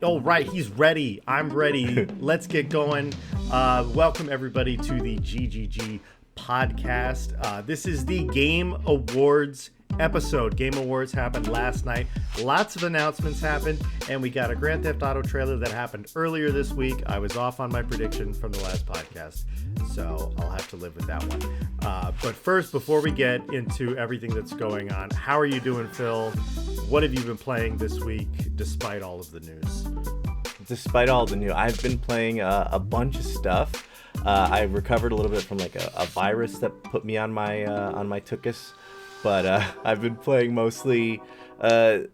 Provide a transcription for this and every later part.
Oh, right. He's ready. I'm ready. Let's get going. Welcome, everybody, to the GGG podcast. This is the Game Awards episode. Game Awards happened last night. Lots of announcements happened, and we got a Grand Theft Auto trailer that happened earlier this week. I was off on my prediction from the last podcast, so I'll have to live with that one. But first, before we get into everything that's going on, how are you doing, Phil? What have you been playing this week, despite all of the news? Despite all the news, I've been playing a bunch of stuff. I recovered a little bit from like a virus that put me on my tuchus, but I've been playing mostly. I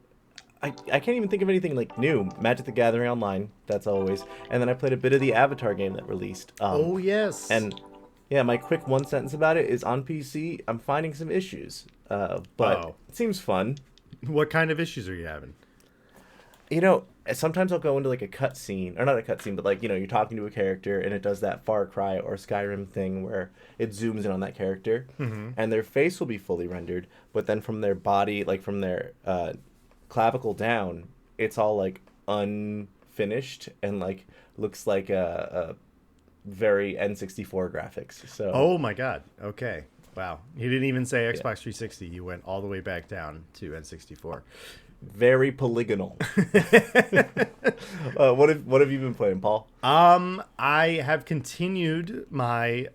can't even think of anything like new. Magic the Gathering Online, that's always. And then I played a bit of the Avatar game that released. Oh yes. And yeah, my quick one sentence about it is on PC. I'm finding some issues, but it seems fun. What kind of issues are you having? You know, sometimes I'll go into like a cutscene, or not a cutscene, but like, you know, you're talking to a character and it does that Far Cry or Skyrim thing where it zooms in on that character, and their face will be fully rendered, but then from their body, like from their clavicle down, it's all like unfinished and like looks like a very N64 graphics. So. Oh my God. Okay. Wow. He didn't even say Xbox 360. You went all the way back down to N64. Very polygonal. What have you been playing, Paul? I have continued my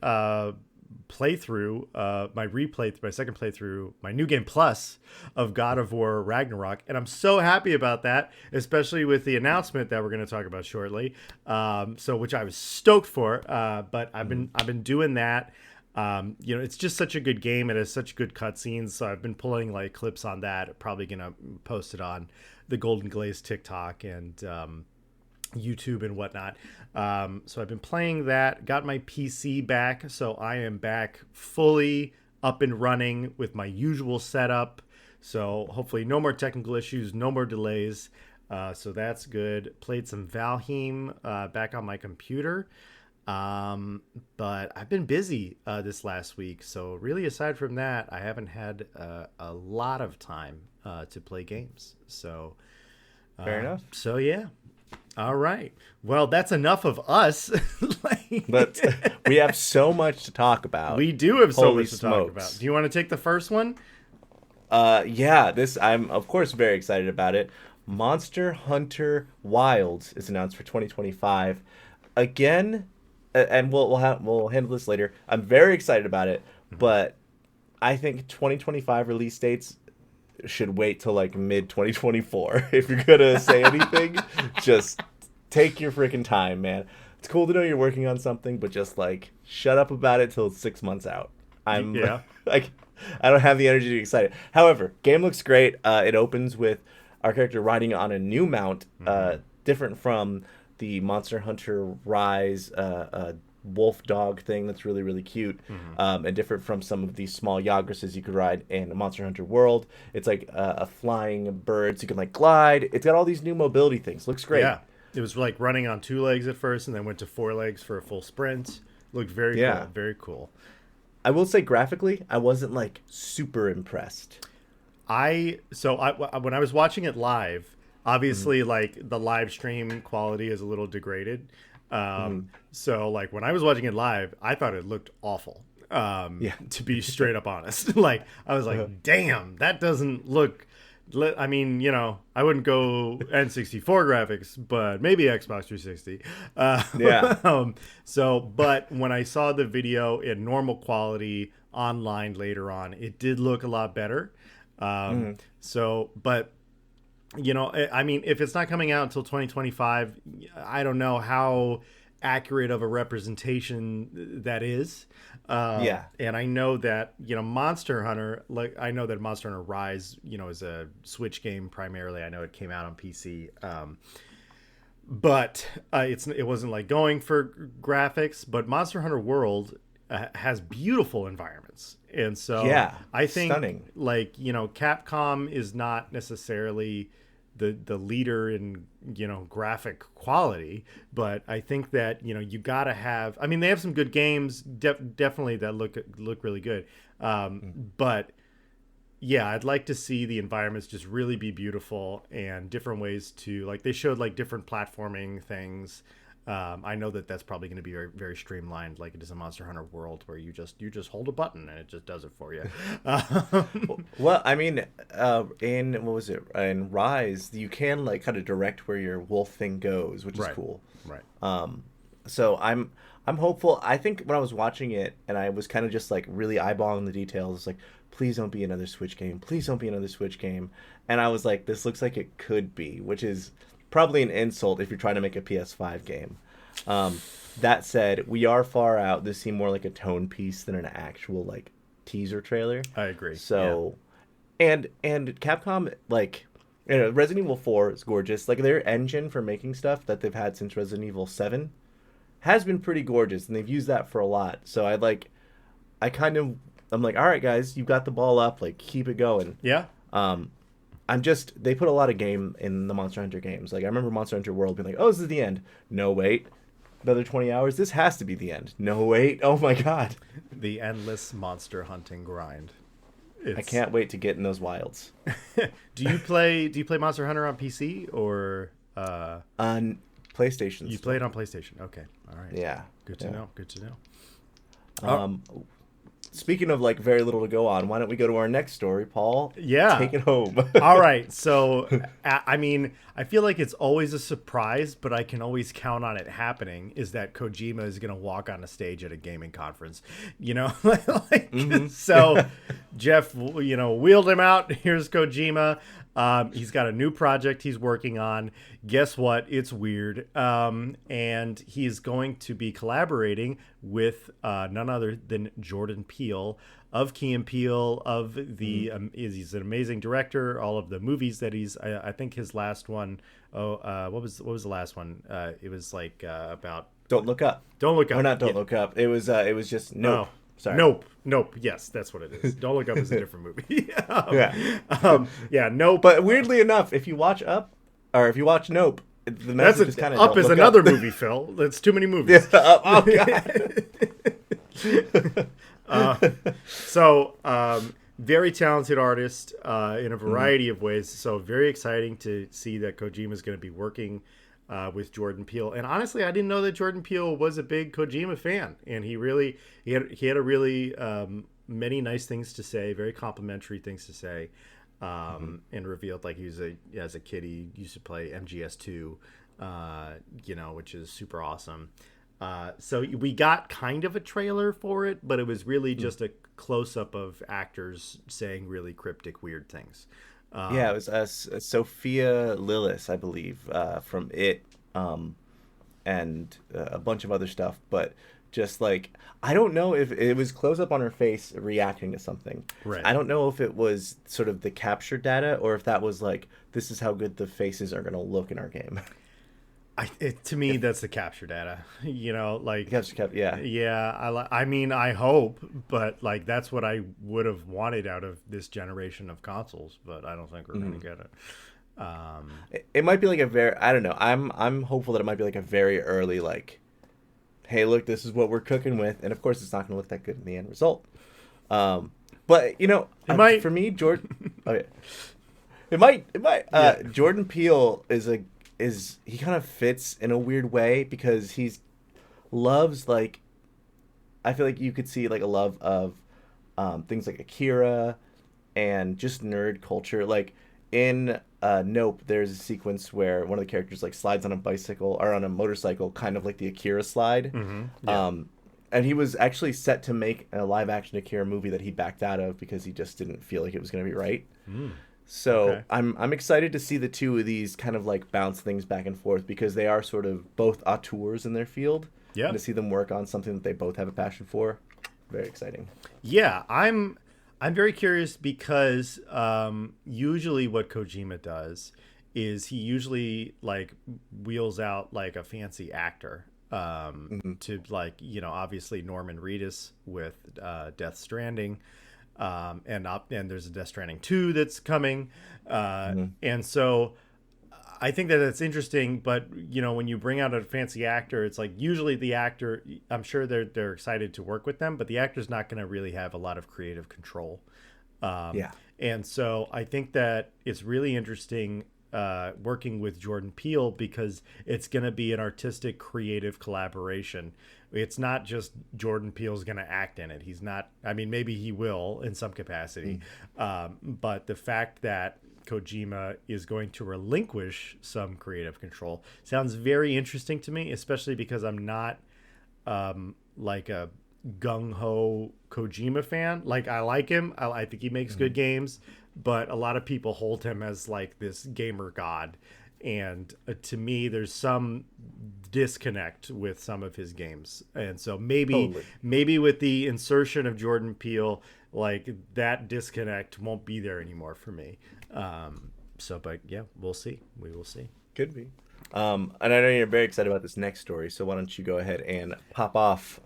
playthrough, my second playthrough, my New Game Plus of God of War Ragnarok, and I'm so happy about that, especially with the announcement that we're going to talk about shortly. Which I was stoked for. But I've been doing that. You know, it's just such a good game. It has such good cutscenes. So I've been pulling like clips on that. Probably gonna post it on the Golden Glaze TikTok and YouTube and whatnot. So I've been playing that. Got my PC back, so I am back fully up and running with my usual setup. So hopefully no more technical issues, no more delays. So that's good. Played some Valheim back on my computer. But I've been busy this last week, so really aside from that, I haven't had a lot of time to play games. So fair enough. So yeah. All right. Well, that's enough of us. But we have so much to talk about. We do have so Holy much to smokes. talk about. Do you want to take the first one? I'm of course very excited about it. Monster Hunter Wilds is announced for 2025. Again, and we'll handle this later. I'm very excited about it, but I think 2025 release dates should wait till like mid 2024. If you're gonna say anything, just take your freaking time, man. It's cool to know you're working on something, but just like shut up about it till it's 6 months out. I'm like, I don't have the energy to get excited. However, game looks great. It opens with our character riding on a new mount, different from the Monster Hunter Rise wolf dog thing that's really, really cute, and different from some of these small Yagruses you could ride in Monster Hunter World. It's like a flying bird, so you can like glide. It's got all these new mobility things. Looks great. Yeah. It was like running on 2 legs at first and then went to 4 legs for a full sprint. Looked very cool. Very cool. I will say graphically, I wasn't like super impressed. When I was watching it live, obviously like the live stream quality is a little degraded. So like when I was watching it live, I thought it looked awful. To be straight up honest, like I was like, damn, that doesn't look. I mean, you know, I wouldn't go N64 graphics, but maybe Xbox 360. But when I saw the video in normal quality online later on, it did look a lot better. But you know, I mean, if it's not coming out until 2025, I don't know how accurate of a representation that is. And I know that, you know, Monster Hunter, like I know that Monster Hunter Rise, you know, is a Switch game primarily. I know it came out on PC. But it wasn't like going for graphics, but Monster Hunter World has beautiful environments. And so I think stunning. Like, you know, Capcom is not necessarily the leader in, you know, graphic quality, but I think that, you know, you gotta have, I mean, they have some good games definitely that look really good, but yeah, I'd like to see the environments just really be beautiful and different ways to like. They showed like different platforming things. I know that that's probably going to be very, very streamlined, like it is in Monster Hunter World, where you just hold a button and it just does it for you. Well, I mean, in what was it? In Rise, you can like kind of direct where your wolf thing goes, which is Right. cool. Right. So I'm hopeful. I think when I was watching it and I was kind of just like really eyeballing the details, it's like, please don't be another Switch game. Please don't be another Switch game. And I was like, this looks like it could be, which is probably an insult if you're trying to make a PS5 game. That said, we are far out. This seemed more like a tone piece than an actual like teaser trailer. I agree. So, and Capcom, like, you know, Resident Evil 4 is gorgeous. Like their engine for making stuff that they've had since Resident Evil 7 has been pretty gorgeous, and they've used that for a lot. So I'm like, all right, guys, you've got the ball up, like keep it going. Yeah. They put a lot of game in the Monster Hunter games. Like I remember Monster Hunter World being like, oh, this is the end. No, wait, another 20 hours. This has to be the end. No, wait. Oh my God. The endless monster hunting grind. I can't wait to get in those wilds. Do you play Monster Hunter on PC or On PlayStation. you play it on PlayStation? Okay. All right. Yeah. Good to know. Good to know. Speaking of like very little to go on, why don't we go to our next story, Paul? Yeah. Take it home. All right. So, I mean, I feel like it's always a surprise, but I can always count on it happening, is that Kojima is going to walk on a stage at a gaming conference, you know? Like, So, Jeff, you know, wheeled him out. Here's Kojima. He's got a new project he's working on. Guess what? It's weird. And he's going to be collaborating with none other than Jordan Peele of Key and Peele, of the he's an amazing director. All of the movies that I think his last one, what was the last one? It was like about Don't Look Up. Don't Look Up. Or not Don't Yeah. Look Up. It was just Nope. Oh. Sorry. Nope. Yes, that's what it is. Don't Look Up is a different movie. Yeah. Yeah. Nope. But weirdly enough, if you watch Up, or if you watch Nope, the That's message is kind of Up is another movie, Phil. That's too many movies. Oh God. So, very talented artist in a variety of ways. So, very exciting to see that Kojima is going to be working with Jordan Peele. And honestly, I didn't know that Jordan Peele was a big Kojima fan. And he had a really many nice things to say, very complimentary things to say. And revealed like as a kid he used to play MGS2, you know, which is super awesome. So we got kind of a trailer for it, but it was really just a close up of actors saying really cryptic, weird things. Yeah, it was Sophia Lillis, I believe, from It, and a bunch of other stuff. But just like, I don't know if it was close up on her face reacting to something. Right. I don't know if it was sort of the capture data or if that was like, this is how good the faces are going to look in our game. To me, that's the capture data. You know, like Yeah. Yeah, I mean, I hope, but like that's what I would have wanted out of this generation of consoles, but I don't think we're going to get it. It might be like I don't know. I'm hopeful that it might be like a very early like, hey, look, this is what we're cooking with, and of course it's not going to look that good in the end result. But you know, might. For me, Jordan. Oh yeah. It might. Yeah. Jordan Peele he kind of fits in a weird way because loves like, I feel like you could see like a love of things like Akira and just nerd culture. Like in Nope, there's a sequence where one of the characters like slides on a bicycle or on a motorcycle, kind of like the Akira slide. Yeah. And he was actually set to make a live action Akira movie that he backed out of because he just didn't feel like it was going to be right. So Okay. I'm excited to see the two of these kind of like bounce things back and forth because they are sort of both auteurs in their field. Yeah. And to see them work on something that they both have a passion for, very exciting. Yeah, I'm very curious because usually what Kojima does is he usually like wheels out like a fancy actor to like, you know, obviously Norman Reedus with Death Stranding. And there's a Death Stranding 2 that's coming. And so I think that it's interesting, but you know, when you bring out a fancy actor, it's like usually the actor, I'm sure they're excited to work with them, but the actor's not going to really have a lot of creative control. Yeah. And so I think that it's really interesting working with Jordan Peele, because it's going to be an artistic, creative collaboration. It's not just Jordan Peele's going to act in it. He's not, I mean, maybe he will in some capacity. But the fact that Kojima is going to relinquish some creative control sounds very interesting to me, especially because I'm not like a gung-ho Kojima fan. Like, I like him. I think he makes good games, but a lot of people hold him as like this gamer god. And to me, there's some disconnect with some of his games. And so maybe with the insertion of Jordan Peele, like that disconnect won't be there anymore for me. But yeah, we'll see. We will see. Could be. And I know you're very excited about this next story, so why don't you go ahead and pop off?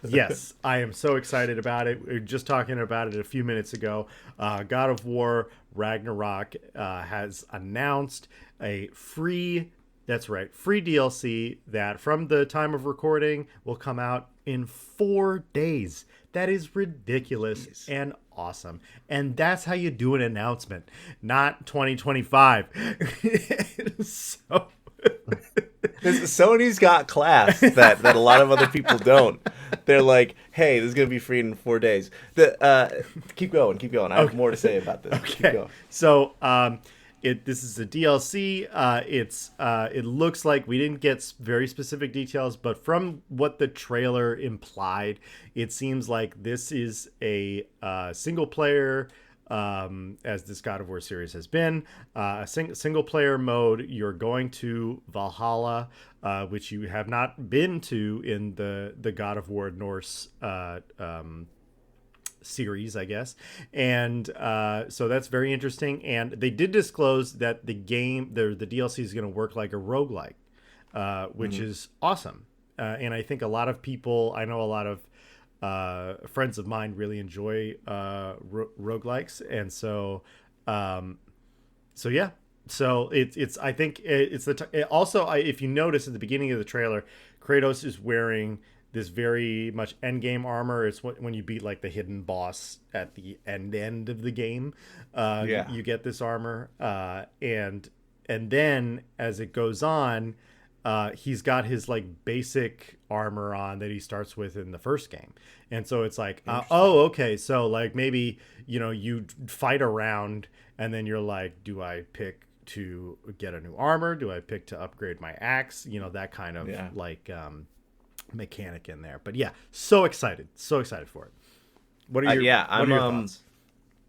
Yes, I am so excited about it. We were just talking about it a few minutes ago. God of War Ragnarok has announced a free DLC that from the time of recording will come out in 4 days. That is ridiculous and awesome. And that's how you do an announcement, not 2025. So Sony's got class that a lot of other people don't. They're like, hey, this is going to be free in 4 days. Keep going. I have more to say about this. Okay. Keep going. So this is a DLC. It looks like we didn't get very specific details, but from what the trailer implied, it seems like this is a single player, as this God of War series has been, a single player mode. You're going to Valhalla, which you have not been to in the God of War Norse series, I guess. And so that's very interesting. And they did disclose that the DLC is going to work like a roguelike, which is awesome. And I think a lot of people, I know a lot of friends of mine really enjoy roguelikes. And so yeah. So it's I think it's also, if you notice at the beginning of the trailer, Kratos is wearing this very much end game armor. It's when you beat like the hidden boss at the end of the game, you get this armor, and then as it goes on, he's got his like basic armor on that he starts with in the first game. And so it's like, okay, so like maybe, you fight around and then you're like, do I pick to get a new armor? Do I pick to upgrade my axe? That kind of mechanic in there. But yeah, so excited for it. What are your thoughts?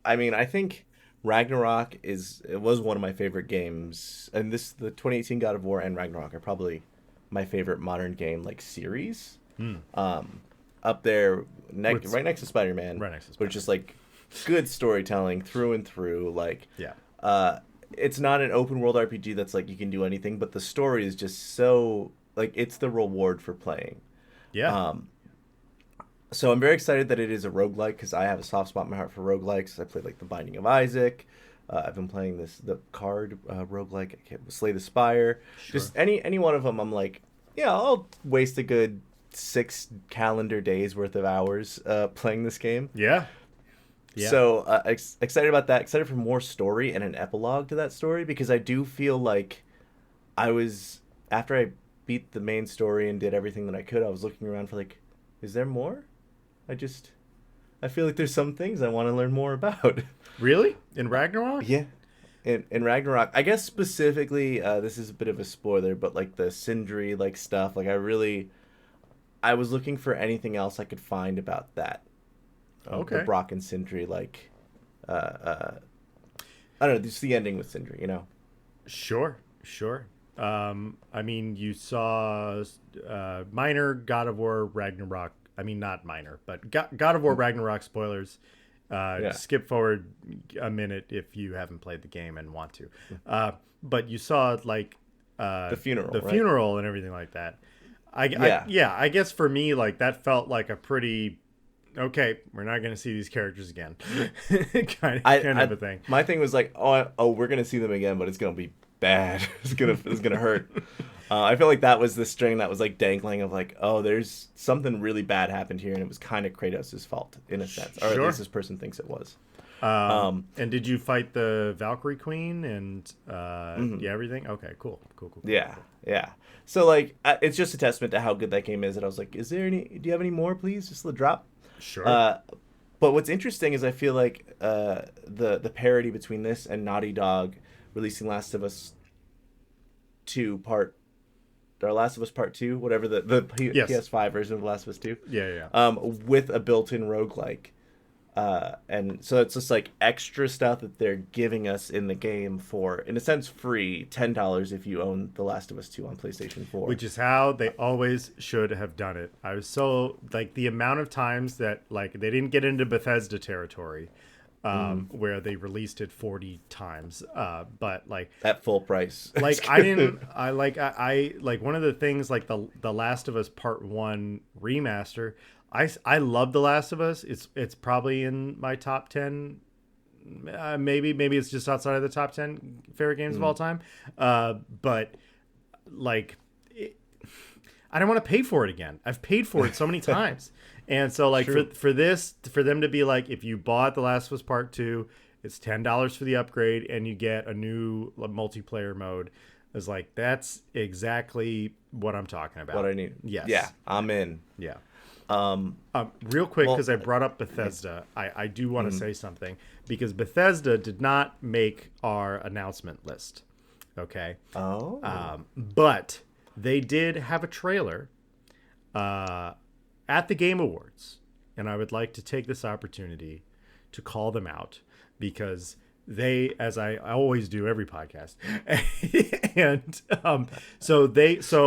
I mean, I think Ragnarok was one of my favorite games, and the 2018 God of War and Ragnarok are probably my favorite modern game like series. Up there right next to Spider-Man, which is like good storytelling through and through. Like, it's not an open world RPG that's like you can do anything, but the story is just so like it's the reward for playing. So I'm very excited that it is a roguelike, because I have a soft spot in my heart for roguelikes. I played like The Binding of Isaac. I've been playing the card roguelike, Slay the Spire. Sure. Just any one of them, I'm like, yeah, I'll waste a good 6 calendar days worth of hours playing this game. Yeah. So excited about that. Excited for more story and an epilogue to that story, because I do feel like after I beat the main story and did everything that I could, I was looking around for like, is there more? I feel like there's some things I want to learn more about. Really? In Ragnarok? Yeah. In Ragnarok, I guess specifically, this is a bit of a spoiler, but like the Sindri like stuff, like I was looking for anything else I could find about that. Okay. The Brock and Sindri, like, I don't know, just the ending with Sindri, Sure. I mean, you saw minor God of War Ragnarok. I mean, not minor, but God of War Ragnarok spoilers. Skip forward a minute if you haven't played the game and want to. But you saw like the funeral, funeral and everything like that. I guess for me, like that felt like a pretty okay. We're not going to see these characters again, kind of a thing. My thing was like, oh, we're going to see them again, but it's going to be bad. It's gonna hurt. I feel like that was the string that was like dangling of like, oh, there's something really bad happened here, and it was kind of Kratos' fault in a sense, or at least this person thinks it was. And did you fight the Valkyrie Queen and yeah, everything? Okay, cool. Yeah, yeah. So like, it's just a testament to how good that game is. And I was like, is there any? Do you have any more, please? Just a drop. Sure. But what's interesting is I feel like the parity between this and Naughty Dog releasing Last of Us 2 Part, or Last of Us Part 2, whatever the Yes. PS5 version of Last of Us 2. Yeah. With a built-in roguelike. And so it's just like extra stuff that they're giving us in the game for, in a sense, free $10 if you own The Last of Us 2 on PlayStation 4. Which is how they always should have done it. I was so like the amount of times that like they didn't get into Bethesda territory, where they released it 40 times. But like at full price. like I like one of the things like the Last of Us Part 1 remaster. I love The Last of Us. It's probably in my top 10. Maybe it's just outside of the top 10 favorite games of all time. But like, I don't want to pay for it again. I've paid for it so many times. And so like for them to be like, if you bought The Last of Us Part 2, it's $10 for the upgrade and you get a new multiplayer mode. Is like, that's exactly what I'm talking about. What I need. Yes. Yeah, I'm in. Yeah. Real quick, because I brought up Bethesda, I do want to say something, because Bethesda did not make our announcement list. Okay. Oh. But they did have a trailer at the Game Awards, and I would like to take this opportunity to call them out, because they, as I always do every podcast, and so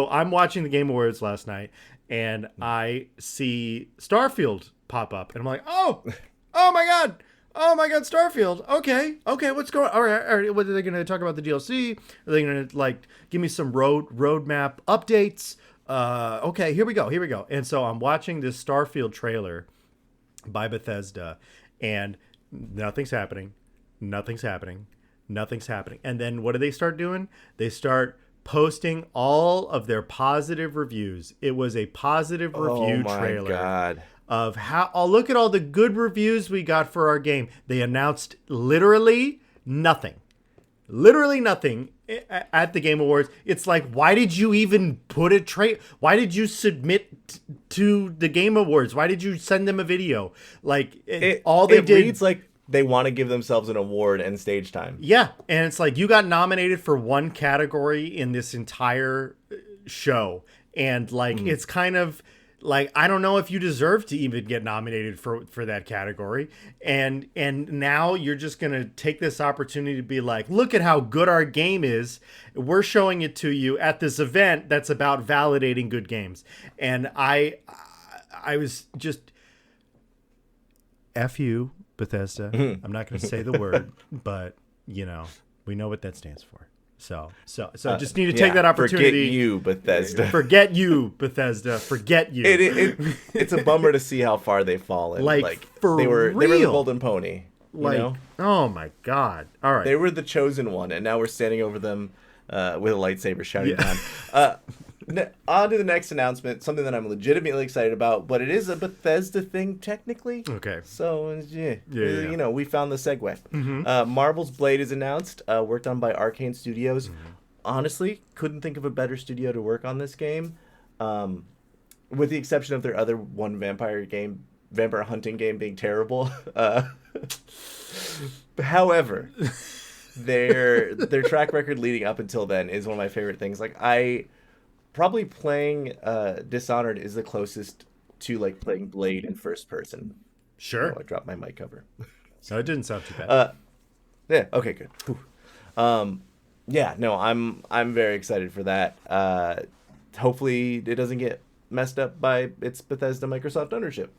I'm watching the Game Awards last night, and I see Starfield pop up, and I'm like, oh my god, Starfield. Okay, what's going on? All right. What are they going to talk about the DLC? Are they going to like give me some roadmap updates? Okay, here we go. And so I'm watching this Starfield trailer by Bethesda, and nothing's happening. And then what do they start doing? They start posting all of their positive reviews. It was a positive review trailer. God. Of how, oh, look at all the good reviews we got for our game. They announced literally nothing at the Game Awards. It's like, why did you even put a why did you submit to the Game Awards? Why did you send them a video? Like, it reads like they want to give themselves an award and stage time. Yeah, and it's like, you got nominated for one category in this entire show, and like it's kind of like, I don't know if you deserve to even get nominated for that category, and now you're just gonna take this opportunity to be like, look at how good our game is. We're showing it to you at this event that's about validating good games, and I was just, F you, Bethesda. I'm not going to say the word, but you know, we know what that stands for. So just need to take that opportunity. Forget you, Bethesda. Forget you, Bethesda. Forget you. It's a bummer to see how far they've fallen. Like for they were the real. golden pony. Like, you know? Oh my god! All right, they were the chosen one, and now we're standing over them with a lightsaber shouting down. On to the next announcement, something that I'm legitimately excited about, but it is a Bethesda thing technically. Okay. So, yeah. You know, we found the segue. Marvel's Blade is announced, worked on by Arkane Studios. Honestly, couldn't think of a better studio to work on this game, with the exception of their other one vampire hunting game being terrible. However, their track record leading up until then is one of my favorite things. Like, probably playing Dishonored is the closest to like playing Blade in first person. Sure. Oh, I dropped my mic cover. So it didn't sound too bad. Yeah. Okay. Good. Yeah. No. I'm very excited for that. Hopefully, it doesn't get messed up by its Bethesda Microsoft ownership.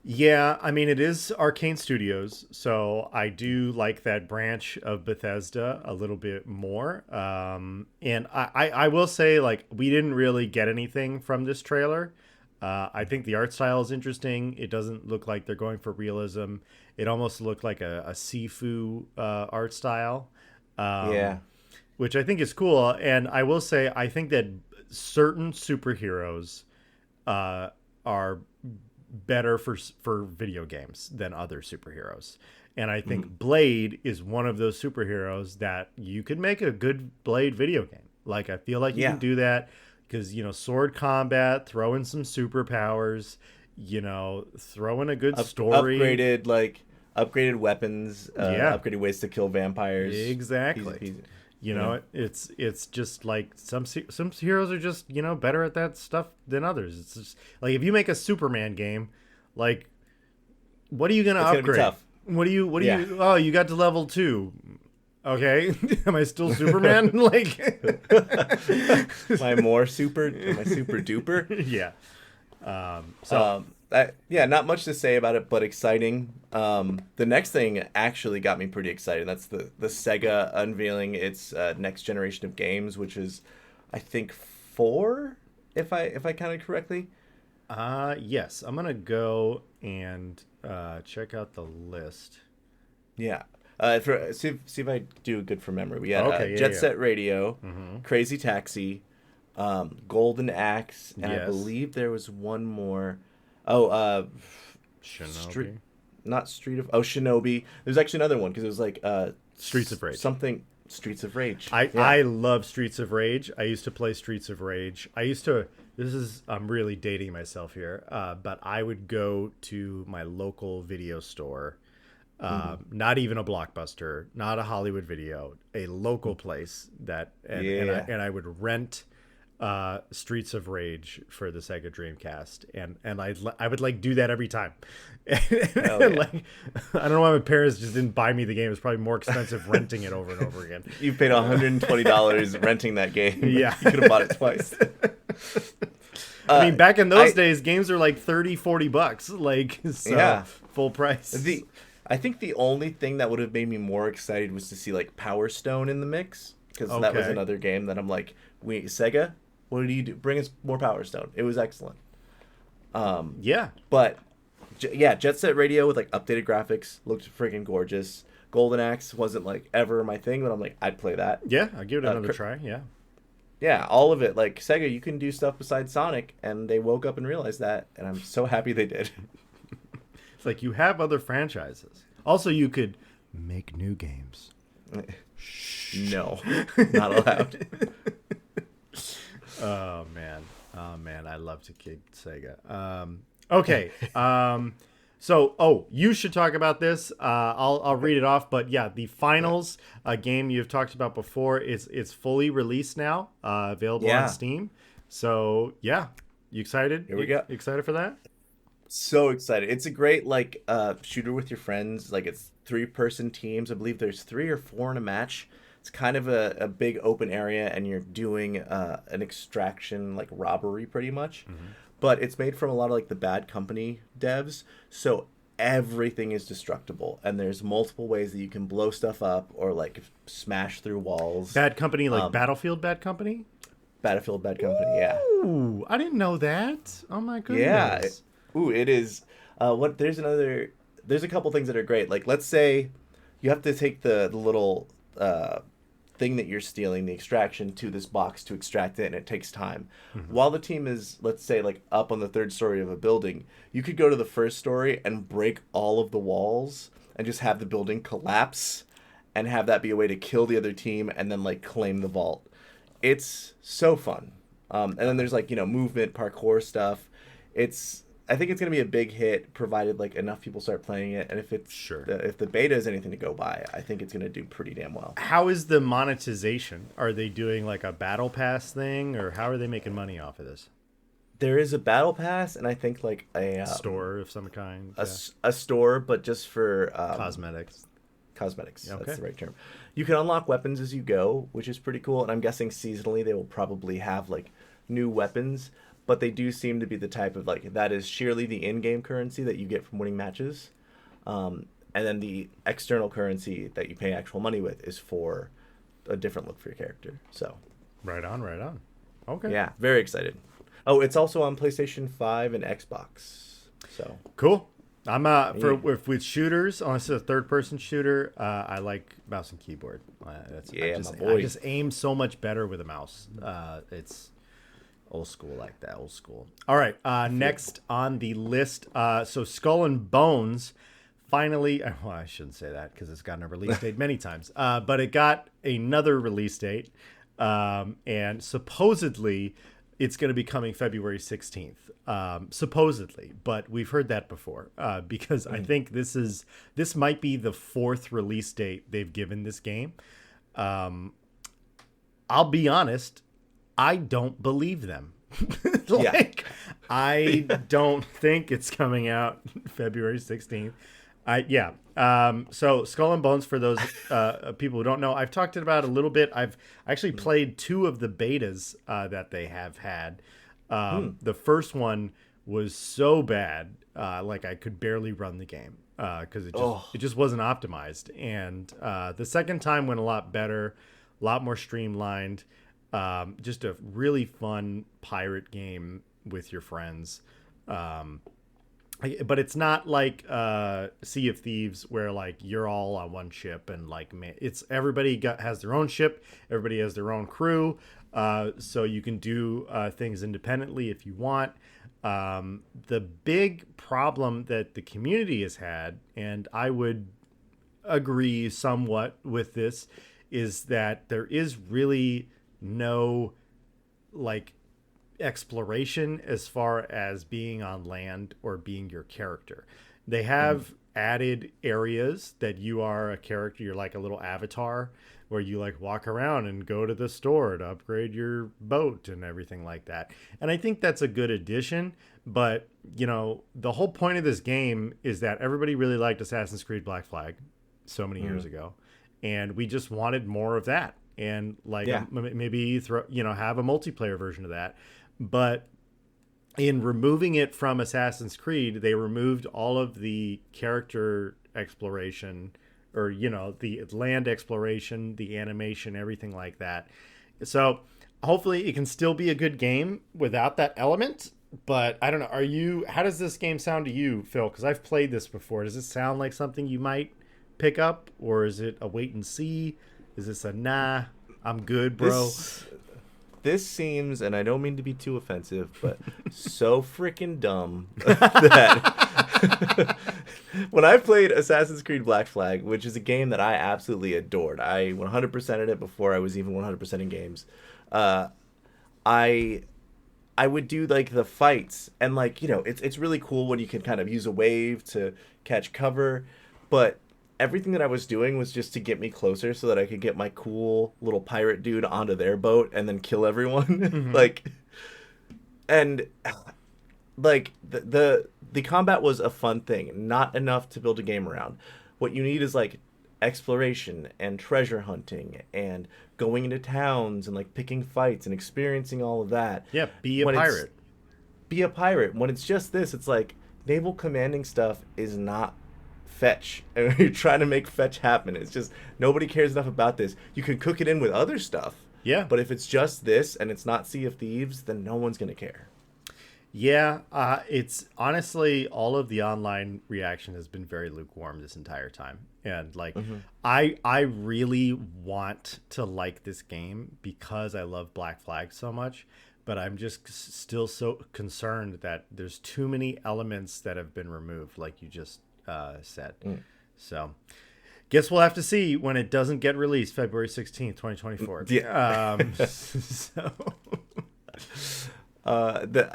Yeah, I mean, it is Arkane Studios, so I do like that branch of Bethesda a little bit more. And I will say, like, we didn't really get anything from this trailer. I think the art style is interesting. It doesn't look like they're going for realism. It almost looked like a Sifu art style. Yeah. Which I think is cool. And I will say, I think that certain superheroes are better for video games than other superheroes. And I think Blade is one of those superheroes that you could make a good Blade video game. Like, I feel like you can do that because, sword combat, throw in some superpowers, throw in a good story. Upgraded weapons, upgraded ways to kill vampires. Exactly. It's just like some heroes are just, better at that stuff than others. It's just like, if you make a Superman game, like, what are you going to upgrade? Gonna be tough. What do you, oh, you got to level 2. Okay. Am I still Superman? Like, am I super duper? Yeah. Not much to say about it, but exciting. The next thing actually got me pretty excited. That's the SEGA unveiling its next generation of games, which is, I think, 4, if I counted correctly. Yes. I'm gonna go and check out the list. Yeah. See if I do good from memory. We had Jet Set Radio, Crazy Taxi, Golden Axe, and I believe there was one more. Shinobi. Shinobi. There's actually another one because it was like Streets of Rage. Streets of Rage. I love Streets of Rage. I used to play Streets of Rage. I'm really dating myself here, but I would go to my local video store, not even a Blockbuster, not a Hollywood Video, a local place and I would rent Streets of Rage for the Sega Dreamcast, and I would like do that every time. Like, I don't know why my parents just didn't buy me the game. It's probably more expensive renting it over and over again. You paid $120 renting that game. Yeah. You could have bought it twice. I mean, back in those days, games are like $30-$40, like, full price. I think the only thing that would have made me more excited was to see like Power Stone in the mix, because that was another game that I'm like, Sega, what do you do? Bring us more Power Stone. It was excellent. But Jet Set Radio with like updated graphics looked freaking gorgeous. Golden Axe wasn't like ever my thing, but I'm like, I'd play that. Yeah, I'd give it another try. Yeah, all of it. Like, Sega, you can do stuff besides Sonic, and they woke up and realized that, and I'm so happy they did. It's like, you have other franchises. Also, you could make new games. No, not allowed. Oh man, I love to kick Sega. Okay. So, you should talk about this. I'll read it off, but yeah, the Finals, a game you've talked about before, it's fully released now, available on Steam. So yeah, you excited? Here we go. You excited for that? So excited. It's a great shooter with your friends. Like, it's 3-person teams. I believe there's 3 or 4 in a match. It's kind of a big open area, and you're doing an extraction, like robbery pretty much. But it's made from a lot of like the Bad Company devs, so everything is destructible, and there's multiple ways that you can blow stuff up or like smash through walls. Bad Company, like Battlefield Bad Company? Battlefield Bad Company, yeah. Ooh, I didn't know that. Oh my goodness. Yeah. It is. There's a couple things that are great. Like, let's say you have to take the little thing that you're stealing, the extraction, to this box to extract it, and it takes time. While the team is, let's say, like up on the 3rd story of a building, you could go to the 1st story and break all of the walls and just have the building collapse and have that be a way to kill the other team and then like claim the vault. It's so fun. And then there's like, movement, parkour stuff. I think it's going to be a big hit, provided like enough people start playing it, and if the beta is anything to go by, I think it's going to do pretty damn well. How is the monetization? Are they doing like a battle pass thing, or how are they making money off of this? There is a battle pass, and I think like a store of some kind. A store, but just for cosmetics. Cosmetics. Okay. That's the right term. You can unlock weapons as you go, which is pretty cool. And I'm guessing seasonally they will probably have like new weapons. But they do seem to be the type of like, that is sheerly the in-game currency that you get from winning matches. And then the external currency that you pay actual money with is for a different look for your character. So. Right on. Okay. Yeah, very excited. Oh, it's also on PlayStation 5 and Xbox. So. Cool. I'm with shooters, unless it's a 3rd-person shooter, I like mouse and keyboard. My boy. I just aim so much better with a mouse. Old school like that. Old school. All right. Next on the list. So Skull and Bones finally. Well, I shouldn't say that because it's gotten a release date many times. But it got another release date, and supposedly it's going to be coming February 16th. Supposedly, but we've heard that before. Because I think this might be the fourth release date they've given this game. I'll be honest. I don't believe them. I don't think it's coming out February 16th. So Skull and Bones, for those people who don't know, I've talked about it a little bit. I've actually played two of the betas that they have had. The first one was so bad, like I could barely run the game because it just wasn't optimized. And the second time went a lot better, a lot more streamlined. Just a really fun pirate game with your friends. But it's not like Sea of Thieves where like you're all on one ship and like it's everybody has their own ship, everybody has their own crew, so you can do things independently if you want. The big problem that the community has had, and I would agree somewhat with this, is that there is really no like exploration as far as being on land or being your character. They have added areas that you are a character, you're like a little avatar where you like walk around and go to the store to upgrade your boat and everything like that. And I think that's a good addition, but you know, the whole point of this game is that everybody really liked Assassin's Creed Black Flag so many years ago, and we just wanted more of that. And like maybe have a multiplayer version of that. But in removing it from Assassin's Creed, they removed all of the character exploration, or the land exploration, the animation, everything like that. So hopefully it can still be a good game without that element. But I don't know. How does this game sound to you, Phil? Because I've played this before. Does it sound like something you might pick up, or is it a wait and see? Is this a nah, I'm good, bro? This seems, and I don't mean to be too offensive, but so freaking dumb that when I played Assassin's Creed Black Flag, which is a game that I absolutely adored, I 100%ed it before I was even 100% in games. I would do like the fights, and like it's really cool when you can kind of use a wave to catch cover, but everything that I was doing was just to get me closer so that I could get my cool little pirate dude onto their boat and then kill everyone. The combat was a fun thing, not enough to build a game around. What you need is like exploration and treasure hunting and going into towns and like picking fights and experiencing all of that. Yeah, be a pirate. Be a pirate. When it's just this, it's like naval commanding stuff is not fetch, and you're trying to make fetch happen. It's just nobody cares enough about this. You can cook it in with other stuff, but if it's just this and it's not Sea of Thieves, then no one's gonna care. It's honestly, all of the online reaction has been very lukewarm this entire time, and like I really want to like this game because I love Black Flag so much, but I'm just still so concerned that there's too many elements that have been removed, like you just said. So guess we'll have to see when it doesn't get released February 16th, 2024.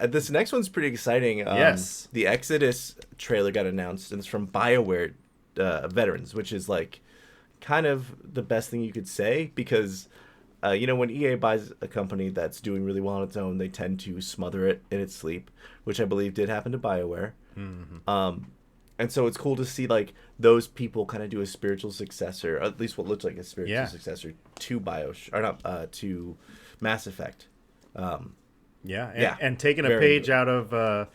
This next one's pretty exciting. Yes, the Exodus trailer got announced, and it's from Bioware veterans, which is like kind of the best thing you could say, because when EA buys a company that's doing really well on its own, they tend to smother it in its sleep, which I believe did happen to Bioware. And so it's cool to see like those people kind of do a spiritual successor, or at least what looks like a spiritual successor to to Mass Effect. And taking a page out of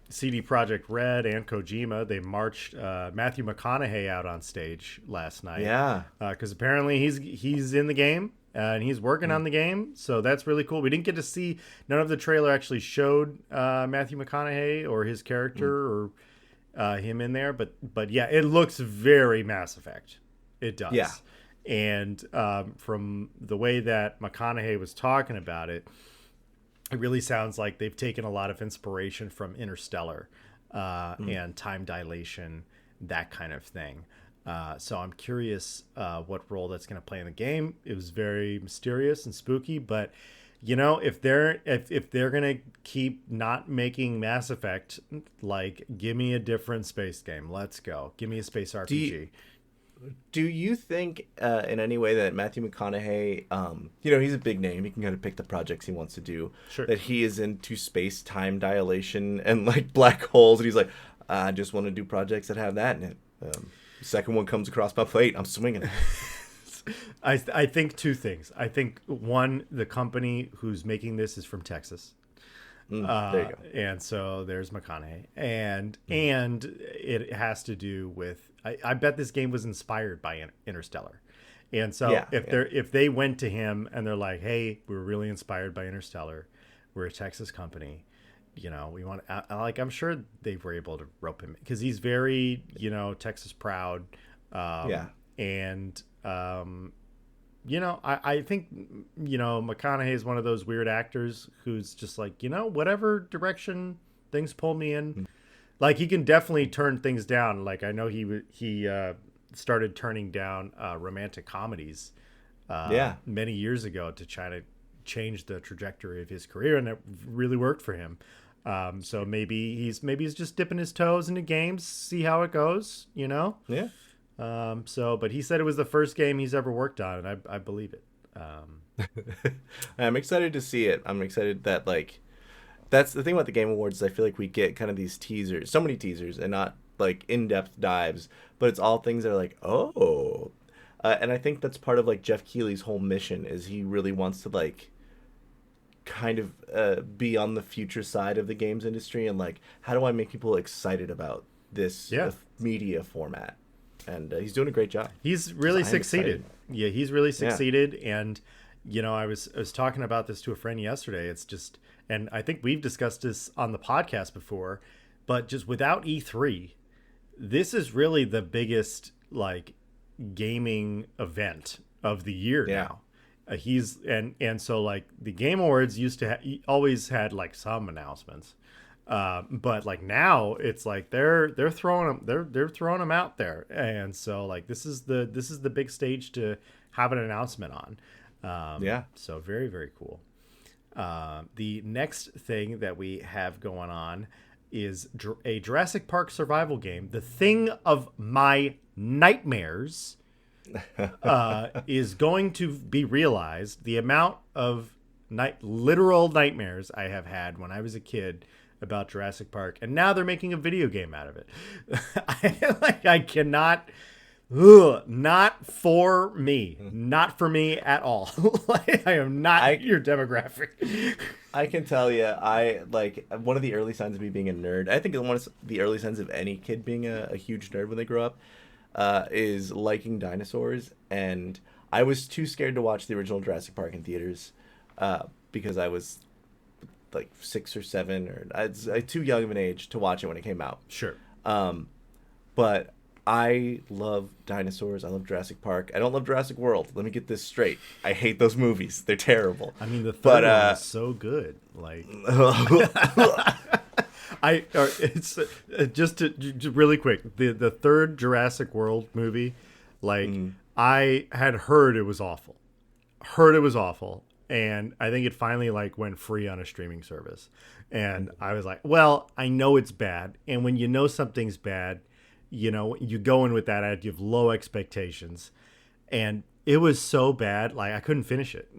CD Projekt Red and Kojima. They marched Matthew McConaughey out on stage last night. Because apparently he's in the game. And he's working on the game, so that's really cool. We didn't get to see, none of the trailer actually showed Matthew McConaughey or his character or him in there, but yeah, it looks very Mass Effect. It does. And from the way that McConaughey was talking about it, it really sounds like they've taken a lot of inspiration from Interstellar and time dilation, that kind of thing. So I'm curious what role that's going to play in the game. It was very mysterious and spooky, but if they're gonna keep not making Mass Effect, like, give me a different space game. Let's go. Give me a space RPG. Do you think in any way that Matthew McConaughey, he's a big name, he can kind of pick the projects he wants to do, Sure. that he is into space-time dilation and like black holes, and he's like, I just want to do projects that have that in it. Second one comes across my plate, I'm swinging it. I think two things. I think, one, the company who's making this is from Texas. There you go. And so there's McConaughey. And it has to do with, I bet this game was inspired by Interstellar. And so if they went to him and they're like, hey, we're really inspired by Interstellar, we're a Texas company, we want, I'm sure they were able to rope him because he's very, Texas proud. And I think, McConaughey is one of those weird actors who's just like, whatever direction things pull me in, like, he can definitely turn things down. Like, I know he started turning down romantic comedies many years ago to try to change the trajectory of his career, and it really worked for him. So maybe he's just dipping his toes into games, see how it goes, Yeah. But he said it was the first game he's ever worked on, and I believe it. I'm excited to see it. I'm excited that, like, that's the thing about the Game Awards, is I feel like we get kind of these teasers, so many teasers, and not like in-depth dives, but it's all things that are like, oh. And I think that's part of like Jeff Keighley's whole mission, is he really wants to like kind of be on the future side of the games industry, and like, how do I make people excited about this media format? And he's doing a great job. He's really succeeded. Yeah, he's really succeeded. Yeah. And, I was talking about this to a friend yesterday. It's just, and I think we've discussed this on the podcast before, but just without E3, this is really the biggest, like, gaming event of the year now. So, like, the Game Awards used to always had, like, some announcements. But like now it's like they're throwing them out there, and so like this is the big stage to have an announcement on. So very, very cool. The next thing that we have going on is a Jurassic Park survival game, the thing of my nightmares, is going to be realized. The amount of literal nightmares I have had when I was a kid about Jurassic Park, and now they're making a video game out of it. I cannot, not for me at all. I am not your demographic. I can tell you, I like one of the early signs of me being a nerd. I think one of the early signs of any kid being a huge nerd when they grow up is liking dinosaurs. And I was too scared to watch the original Jurassic Park in theaters because I was like 6 or 7, or I was too young of an age to watch it when it came out. Sure. But I love dinosaurs. I love Jurassic Park. I don't love Jurassic World. Let me get this straight. I hate those movies. They're terrible. I mean, the third one is so good. Like, it's just to really quick. The third Jurassic World movie, like, I had heard it was awful. And I think it finally like went free on a streaming service. And I was like, well, I know it's bad. And when you know something's bad, you go in with that attitude of low expectations. And it was so bad, like I couldn't finish it.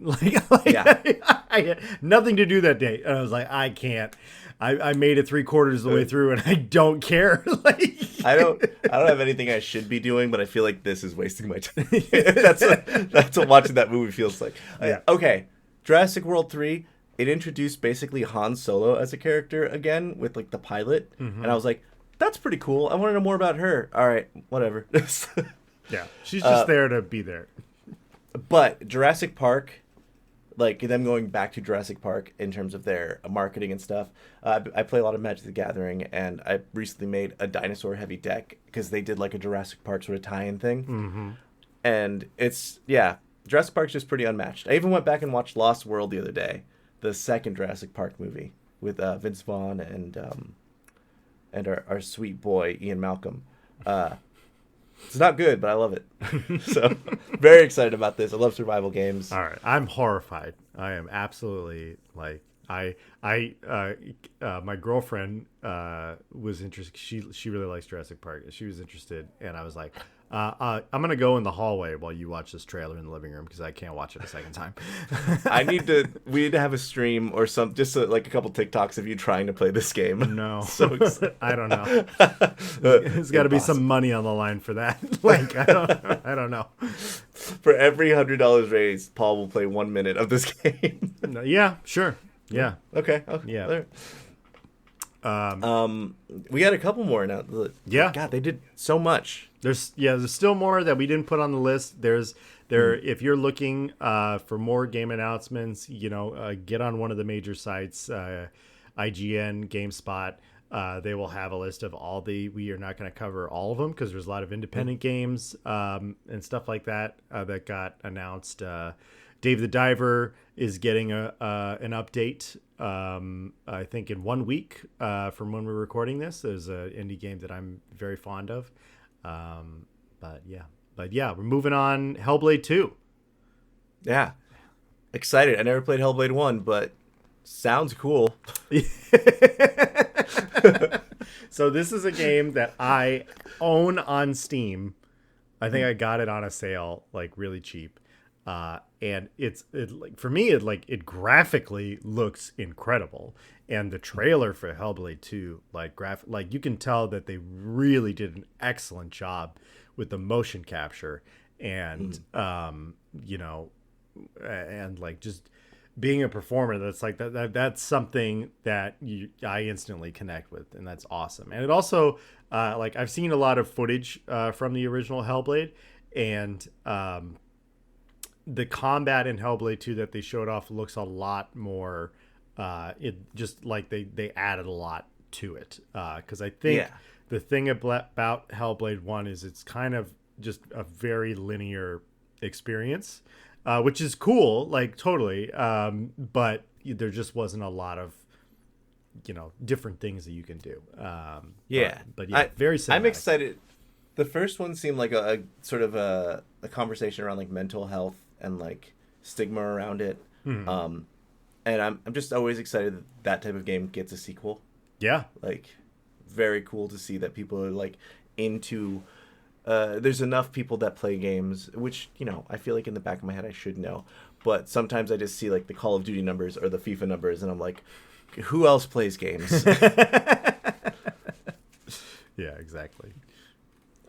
I had nothing to do that day. And I was like, I can't. I made it 3/4 of the way through, and I don't care. I don't have anything I should be doing, but I feel like this is wasting my time. That's what watching that movie feels like. Okay. Jurassic World 3, it introduced basically Han Solo as a character again with like the pilot. And I was like, that's pretty cool. I want to know more about her. All right, whatever. Yeah, she's just there to be there. But Jurassic Park, like them going back to Jurassic Park in terms of their marketing and stuff. I play a lot of Magic the Gathering, and I recently made a dinosaur heavy deck because they did like a Jurassic Park sort of tie-in thing. And it's Jurassic Park's just pretty unmatched. I even went back and watched Lost World the other day, the second Jurassic Park movie with Vince Vaughn and our sweet boy Ian Malcolm. It's not good, but I love it. So very excited about this. I love survival games. All right, I'm horrified. I am absolutely like my girlfriend was interested. She really likes Jurassic Park. She was interested, and I was like, I'm gonna go in the hallway while you watch this trailer in the living room because I can't watch it a second time. We need to have a stream or like a couple TikToks of you trying to play this game. No, So excited. I don't know. There's got to be some money on the line for that. Like I don't know. For every $100 raised, Paul will play 1 minute of this game. No, yeah, sure. Yeah. Okay. Yeah. We got a couple more now. Yeah. God, they did so much. There's still more that we didn't put on the list. If you're looking for more game announcements, get on one of the major sites, IGN, GameSpot. They will have a list of we are not going to cover all of them because there's a lot of independent games and stuff like that that got announced. Dave the Diver is getting an update. I think in 1 week from when we're recording this. There's an indie game that I'm very fond of. But yeah, we're moving on. Hellblade 2. Yeah, excited. I never played Hellblade 1, but sounds cool. So this is a game that I own on Steam. I think I got it on a sale, like really cheap. And for me, it graphically looks incredible. And the trailer for Hellblade 2, like you can tell that they really did an excellent job with the motion capture and, and like just being a performer. That's like that's something that I instantly connect with. And that's awesome. And it also, I've seen a lot of footage, from the original Hellblade, and, the combat in Hellblade 2 that they showed off looks a lot more, it just like they added a lot to it. Because I think the thing about Hellblade 1 is it's kind of just a very linear experience, which is cool, like totally. But there just wasn't a lot of, different things that you can do. But yeah, very cinematic. I'm excited. The first one seemed like a sort of a conversation around like mental health and like stigma around it. And I'm just always excited that type of game gets a sequel. Yeah. Like very cool to see that people are like into there's enough people that play games, which, I feel like in the back of my head I should know. But sometimes I just see like the Call of Duty numbers or the FIFA numbers and I'm like, who else plays games? Yeah, exactly.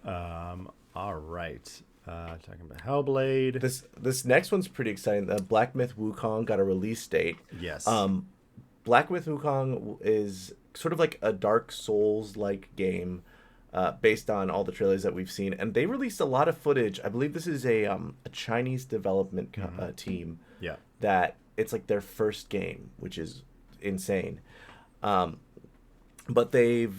All right. Talking about Hellblade. This next one's pretty exciting. Black Myth Wukong got a release date. Yes. Black Myth Wukong is sort of like a Dark Souls-like game, based on all the trailers that we've seen, and they released a lot of footage. I believe this is a Chinese development team. Yeah. That it's like their first game, which is insane. But they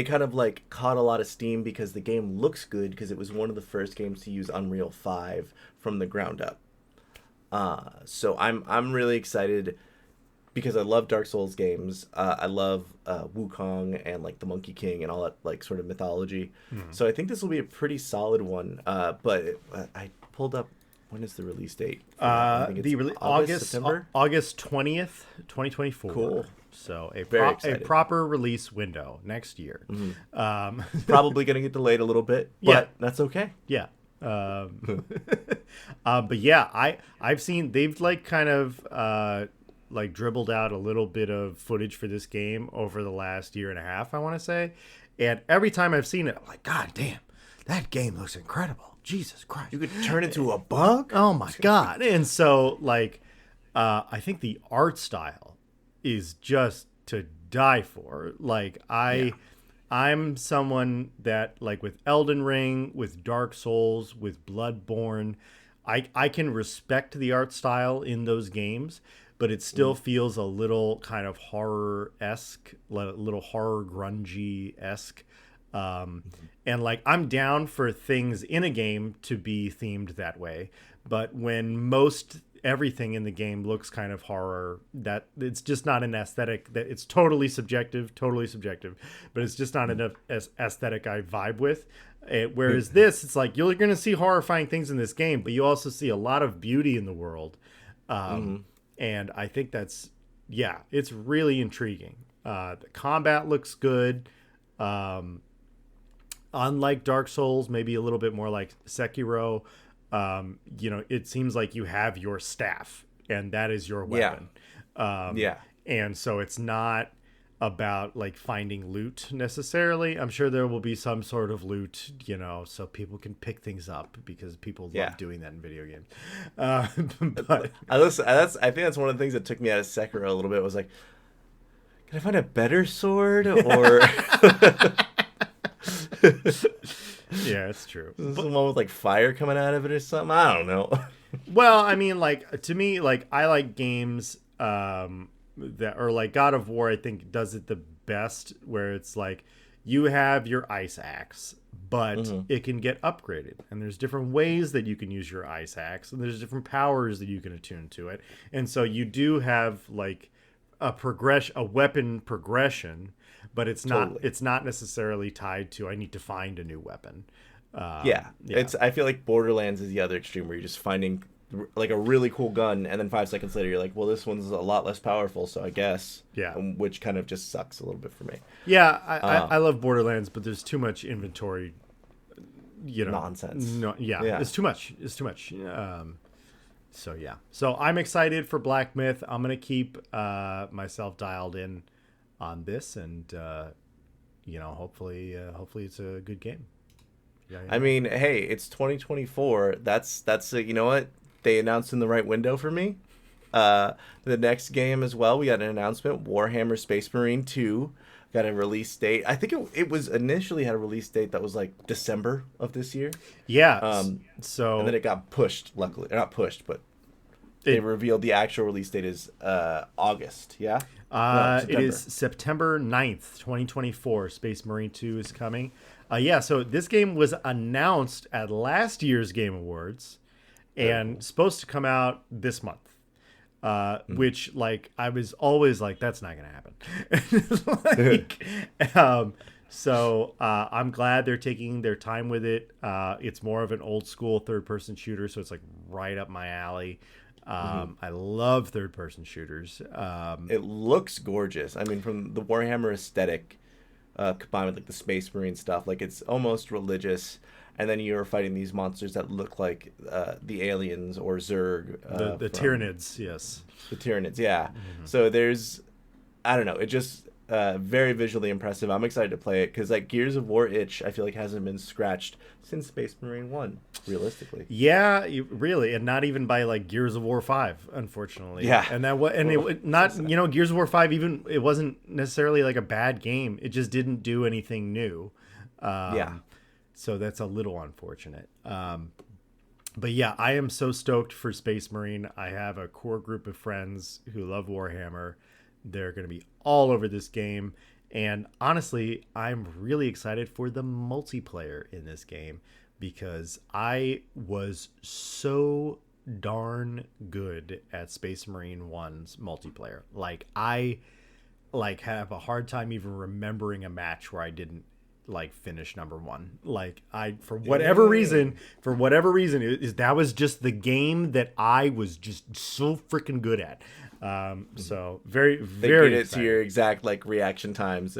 kind of like caught a lot of steam because the game looks good because it was one of the first games to use Unreal 5 from the ground up. So I'm really excited because I love Dark Souls games. I love Wukong and like the Monkey King and all that like sort of mythology. So I think this will be a pretty solid one. But I pulled up, when is the release date? I think it's September? August 20th, 2024. Cool. So a proper release window next year. Probably going to get delayed a little bit, but that's okay. Yeah. But yeah, I've seen they've like kind of like dribbled out a little bit of footage for this game over the last year and a half, I want to say. And every time I've seen it, I'm like, God damn, that game looks incredible. Jesus Christ. You could turn into a bug? Oh my God. And so like, I think the art style is just to die for. Like I'm someone that like with Elden Ring, with Dark Souls, with Bloodborne, I can respect the art style in those games, but it still feels a little kind of horror-esque, a little horror grungy-esque. And like, I'm down for things in a game to be themed that way, but when most everything in the game looks kind of horror, that it's just not an aesthetic, that it's totally subjective, but it's just not an aesthetic I vibe with. Whereas this, it's like, you're going to see horrifying things in this game, but you also see a lot of beauty in the world. And I think that's, yeah, it's really intriguing. The combat looks good. Unlike Dark Souls, maybe a little bit more like Sekiro, it seems like you have your staff and that is your weapon. And so it's not about like finding loot necessarily. I'm sure there will be some sort of loot, so people can pick things up, because people love doing that in video games. But I think that's one of the things that took me out of Sekiro a little bit, was like, can I find a better sword? Or yeah, it's true. One with like fire coming out of it or something. I don't know. Well, I mean, like, to me, like, I like games that are like God of War. I think does it the best, where it's like you have your ice axe, but it can get upgraded, and there's different ways that you can use your ice axe, and there's different powers that you can attune to it, and so you do have like a weapon progression, but it's not necessarily tied to I need to find a new weapon. I feel like Borderlands is the other extreme, where you're just finding like a really cool gun, and then 5 seconds later you're like, well, this one's a lot less powerful, so I guess. Which kind of just sucks a little bit for me. I love Borderlands, but there's too much inventory, nonsense. It's too much. So I'm excited for Black Myth. I'm gonna keep myself dialed in on this, and hopefully it's a good game. I mean, hey, it's 2024. That's you know what, they announced in the right window for me. The next game as well, we got an announcement. Warhammer Space Marine 2 got a release date. I think it was initially had a release date that was like December of this year. And then it got pushed, luckily. Not pushed, but they revealed the actual release date is August. It is September 9th, 2024. Space Marine 2 is coming. So this game was announced at last year's Game Awards and supposed to come out this month. Which, like, I was always like, that's not going to happen. I'm glad they're taking their time with it. It's more of an old school third-person shooter, so it's like right up my alley. I love third-person shooters. It looks gorgeous. I mean, from the Warhammer aesthetic, combined with like the Space Marine stuff, like it's almost religious. And then you're fighting these monsters that look like the aliens or Zerg. The Tyranids, yes. The Tyranids, yeah. So there's, I don't know, it just very visually impressive. I'm excited to play it, because like Gears of War itch, I feel like hasn't been scratched since Space Marine 1, realistically. Yeah, really, and not even by like Gears of War 5, unfortunately. And Gears of War 5, even, it wasn't necessarily like a bad game. It just didn't do anything new. So that's a little unfortunate. But yeah, I am so stoked for Space Marine. I have a core group of friends who love Warhammer. They're going to be all over this game. And honestly, I'm really excited for the multiplayer in this game, because I was so darn good at Space Marine 1's multiplayer. Like, I have a hard time even remembering a match where I didn't finish number 1. Like, for whatever reason, that was just the game that I was just so freaking good at. So very, very excited. To your exact reaction times.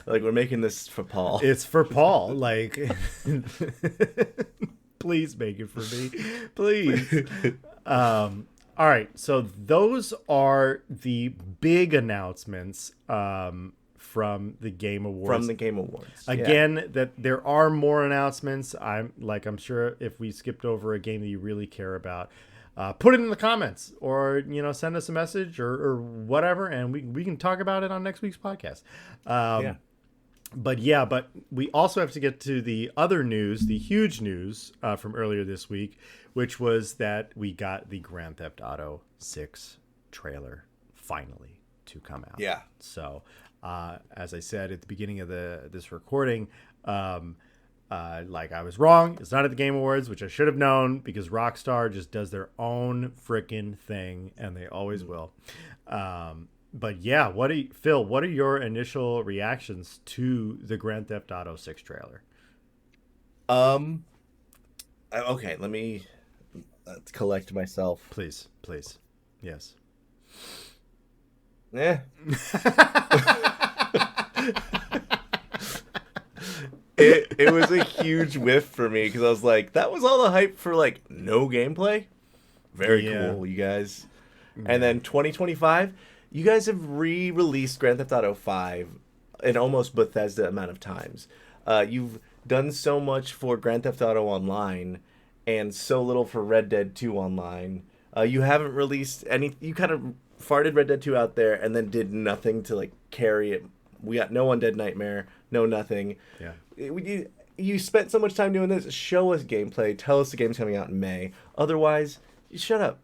Like, we're making this for Paul. It's for Paul. Like, please make it for me, please. All right. So those are the big announcements. From the Game Awards. Again, that there are more announcements. I'm sure if we skipped over a game that you really care about, put it in the comments, or send us a message or whatever, and we can talk about it on next week's podcast. But we also have to get to the other news, the huge news from earlier this week, which was that we got the Grand Theft Auto 6 trailer finally to come out. So. As I said at the beginning of this recording, Like I was wrong. It's not at the Game Awards, which I should have known because Rockstar just does their own freaking thing, and they always will. But yeah, Phil? What are your initial reactions to the Grand Theft Auto 6 trailer? Okay, let me collect myself. Please, please, yes. Yeah. It was a huge whiff for me because I was like, that was all the hype for like no gameplay. Very cool, you guys. And then 2025, you guys have re-released Grand Theft Auto 5 an almost Bethesda amount of times. You've done so much for Grand Theft Auto Online and so little for Red Dead 2 Online. You haven't released any. You kind of farted Red Dead 2 out there and then did nothing to like carry it. We got no Undead Nightmare, no nothing. Yeah. You spent so much time doing this. Show us gameplay. Tell us the game's coming out in May. Otherwise, you shut up.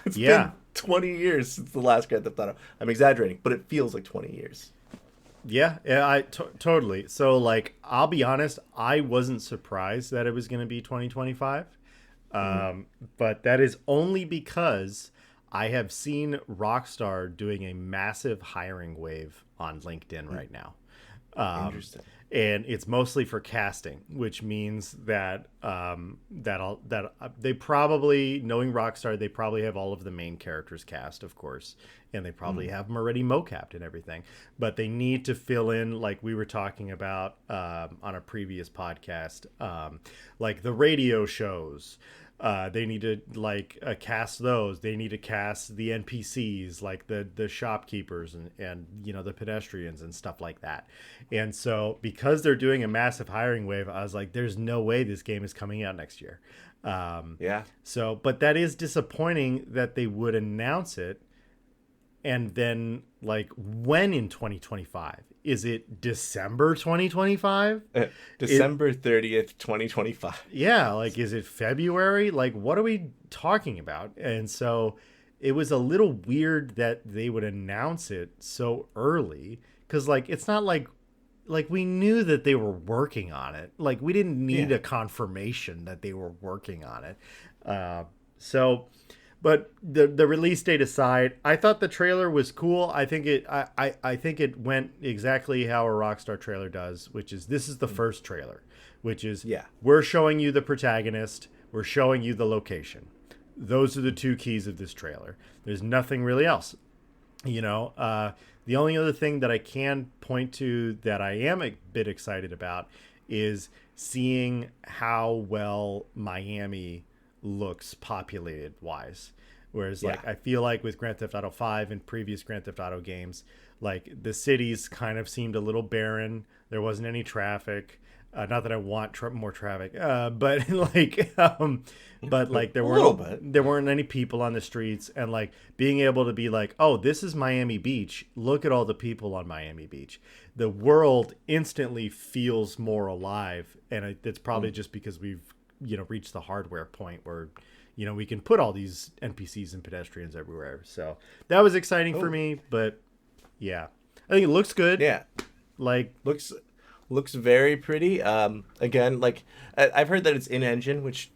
It's been 20 years since the last Grand Theft Auto. I'm exaggerating, but it feels like 20 years. Yeah, totally. So, like, I'll be honest, I wasn't surprised that it was going to be 2025. But that is only because I have seen Rockstar doing a massive hiring wave on LinkedIn right now. Interesting. And it's mostly for casting, which means that they probably, knowing Rockstar, they probably have all of the main characters cast, of course, and they probably have them already mocapped and everything. But they need to fill in, like we were talking about on a previous podcast, like the radio shows. They need to cast those. They need to cast the NPCs, like the shopkeepers and the pedestrians and stuff like that. And so because they're doing a massive hiring wave, I was like, there's no way this game is coming out next year. So, but that is disappointing that they would announce it. And then, like, when in 2025? Is it December 2025? December 30th, 2025. Yeah, like, is it February? Like, what are we talking about? And so it was a little weird that they would announce it so early. Because, like, it's not like we knew that they were working on it. Like, we didn't need a confirmation that they were working on it. But the release date aside, I thought the trailer was cool. I think it went exactly how a Rockstar trailer does, which is this is the first trailer, which is we're showing you the protagonist, we're showing you the location. Those are the two keys of this trailer. There's nothing really else. The only other thing that I can point to that I am a bit excited about is seeing how well Miami looks populated wise, whereas I feel like with Grand Theft Auto 5 and previous Grand Theft Auto games, like the cities kind of seemed a little barren. There wasn't any traffic. Not that I want more traffic, but there weren't any people on the streets, and like being able to be like, oh, this is Miami Beach. Look at all the people on Miami Beach. The world instantly feels more alive, and it's probably just because we've reach the hardware point where we can put all these NPCs and pedestrians everywhere. So that was exciting for me. But I think it looks good. Like looks very pretty. Again, like I've heard that it's in engine, which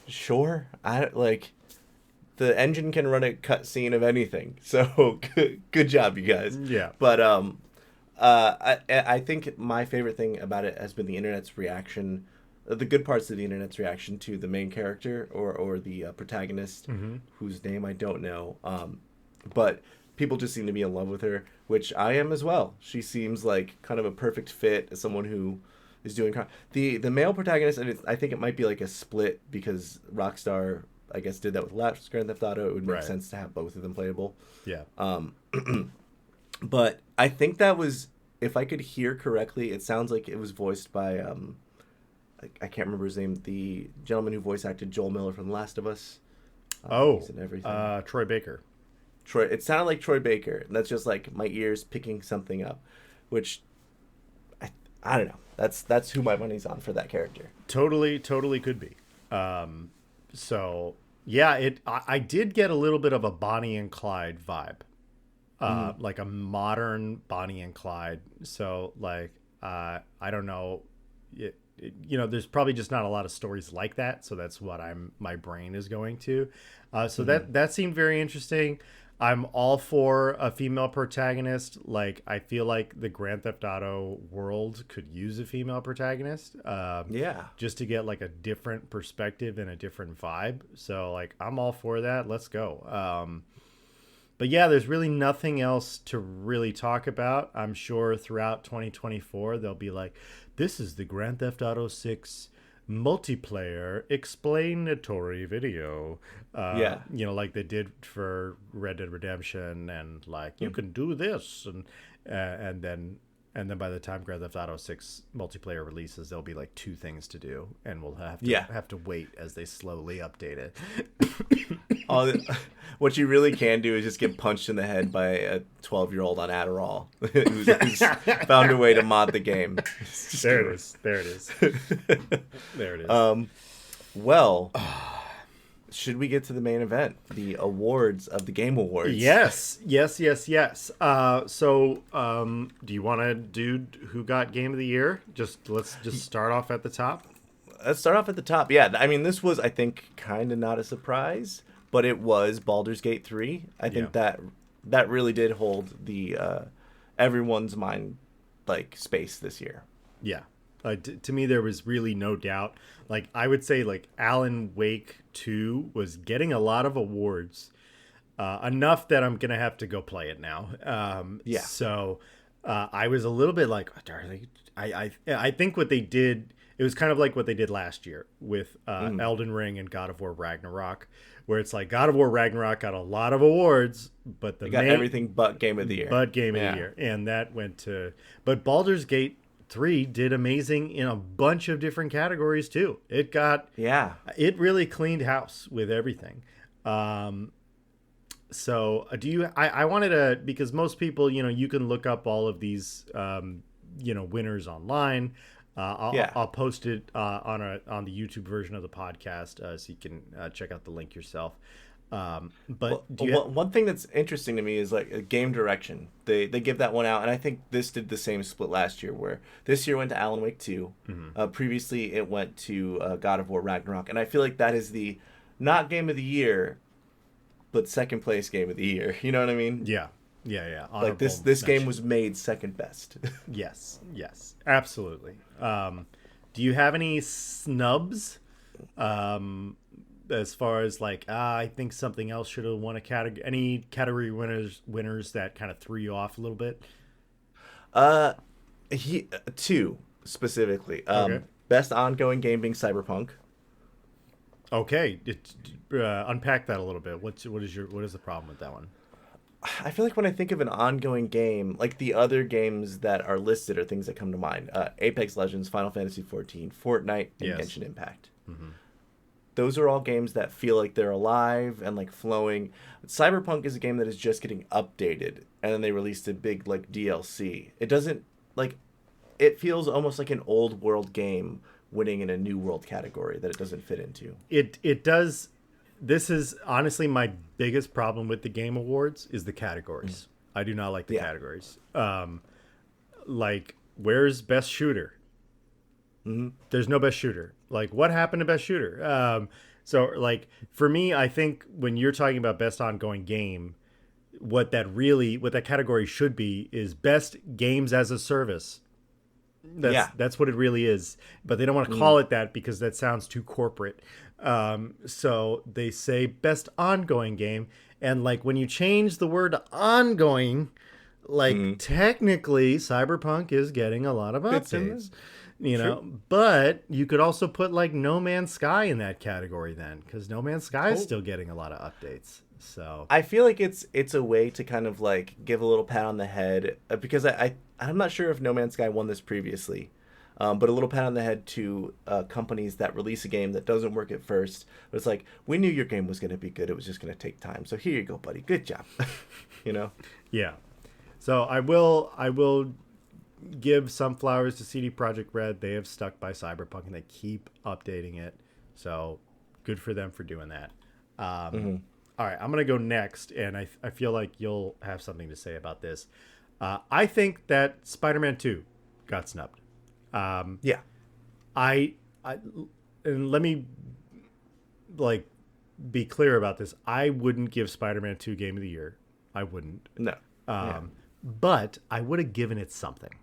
sure, the engine can run a cutscene of anything. So good job, you guys. But I think my favorite thing about it has been the internet's reaction. The good parts of the internet's reaction to the main character or the protagonist, whose name I don't know. But people just seem to be in love with her, which I am as well. She seems like kind of a perfect fit as someone who is doing the male protagonist, and I think it might be like a split because Rockstar, I guess, did that with last Grand Theft Auto. It would make sense to have both of them playable. But I think that was, if I could hear correctly, it sounds like it was voiced by I can't remember his name. The gentleman who voice acted Joel Miller from The Last of Us. Troy Baker. It sounded like Troy Baker, and that's just like my ears picking something up, which I don't know. That's who my money's on for that character. Totally could be. I did get a little bit of a Bonnie and Clyde vibe, like a modern Bonnie and Clyde. So like I don't know there's probably just not a lot of stories like that, so that's what my brain is going to. So that seemed very interesting. I'm all for a female protagonist. Like, I feel like the Grand Theft Auto world could use a female protagonist. Just to get like a different perspective and a different vibe. So like, I'm all for that. Let's go. But yeah, there's really nothing else to really talk about. I'm sure throughout 2024 they'll be like, this is the Grand Theft Auto 6 multiplayer explanatory video. Like they did for Red Dead Redemption, and like you can do this, and then by the time Grand Theft Auto 6 multiplayer releases, there'll be like 2 things to do, and we'll have to wait as they slowly update it. What you really can do is just get punched in the head by a 12-year-old on Adderall who's found a way to mod the game. There it is. There it is. Well, should we get to the main event, the awards of the Game Awards? Yes. So, do you want to do who got Game of the Year? Let's start off at the top. Let's start off at the top. Yeah, I mean, this was, I think, kind of not a surprise, but it was Baldur's Gate 3. I think that really did hold the everyone's mind like space this year. Yeah. To me, there was really no doubt. Like, I would say, like, Alan Wake 2 was getting a lot of awards, enough that I'm gonna have to go play it now. So I was a little bit like, I think what they did, it was kind of like what they did last year with Elden Ring and God of War Ragnarok, where it's like God of War Ragnarok got a lot of awards, but they got everything but Game of the Year. But Game of the Year, and that went to. But Baldur's Gate 3 did amazing in a bunch of different categories too. It it really cleaned house with everything. So do you? I wanted to, because most people, you can look up all of these, winners online. I'll post it on the YouTube version of the podcast, so you can check out the link yourself. One thing that's interesting to me is like game direction. They give that one out, and I think this did the same split last year, where this year went to Alan Wake 2. Previously, it went to God of War Ragnarok, and I feel like that is the not Game of the Year, but second place Game of the Year. You know what I mean? Yeah. Like this game was made second best. Yes, absolutely. Do you have any snubs? As far as like, I think something else should have won a category. Any category winners that kind of threw you off a little bit? 2 specifically. Okay. Best ongoing game being Cyberpunk. Okay, unpack that a little bit. What is the problem with that one? I feel like when I think of an ongoing game, like the other games that are listed are things that come to mind: Apex Legends, Final Fantasy XIV, Fortnite, and Genshin Impact. Those are all games that feel like they're alive and like flowing. Cyberpunk is a game that is just getting updated, and then they released a big like DLC. It doesn't like, it feels almost like an old world game winning in a new world category that it doesn't fit into. It does. This is honestly my biggest problem with the Game Awards is the categories. I do not like the categories. Like, where's best shooter? There's no best shooter. Like, what happened to best shooter? So like, for me, I think when you're talking about best ongoing game, what that category should be is best games as a service. That's what it really is. But they don't want to call it that because that sounds too corporate. So they say best ongoing game, and like when you change the word ongoing, like technically Cyberpunk is getting a lot of updates, but you could also put like No Man's Sky in that category then, because No Man's Sky is still getting a lot of updates. So I feel like it's a way to kind of like give a little pat on the head, because I'm not sure if No Man's Sky won this previously. But a little pat on the head to companies that release a game that doesn't work at first. But it's like, we knew your game was going to be good. It was just going to take time. So here you go, buddy. Good job. Yeah. So I will give some flowers to CD Projekt Red. They have stuck by Cyberpunk and they keep updating it. So good for them for doing that. All right, I'm going to go next. And I feel like you'll have something to say about this. I think that Spider-Man 2 got snubbed. I and let me like be clear about this. I wouldn't give Spider-Man 2 Game of the Year. I wouldn't. No. But I would have given it something.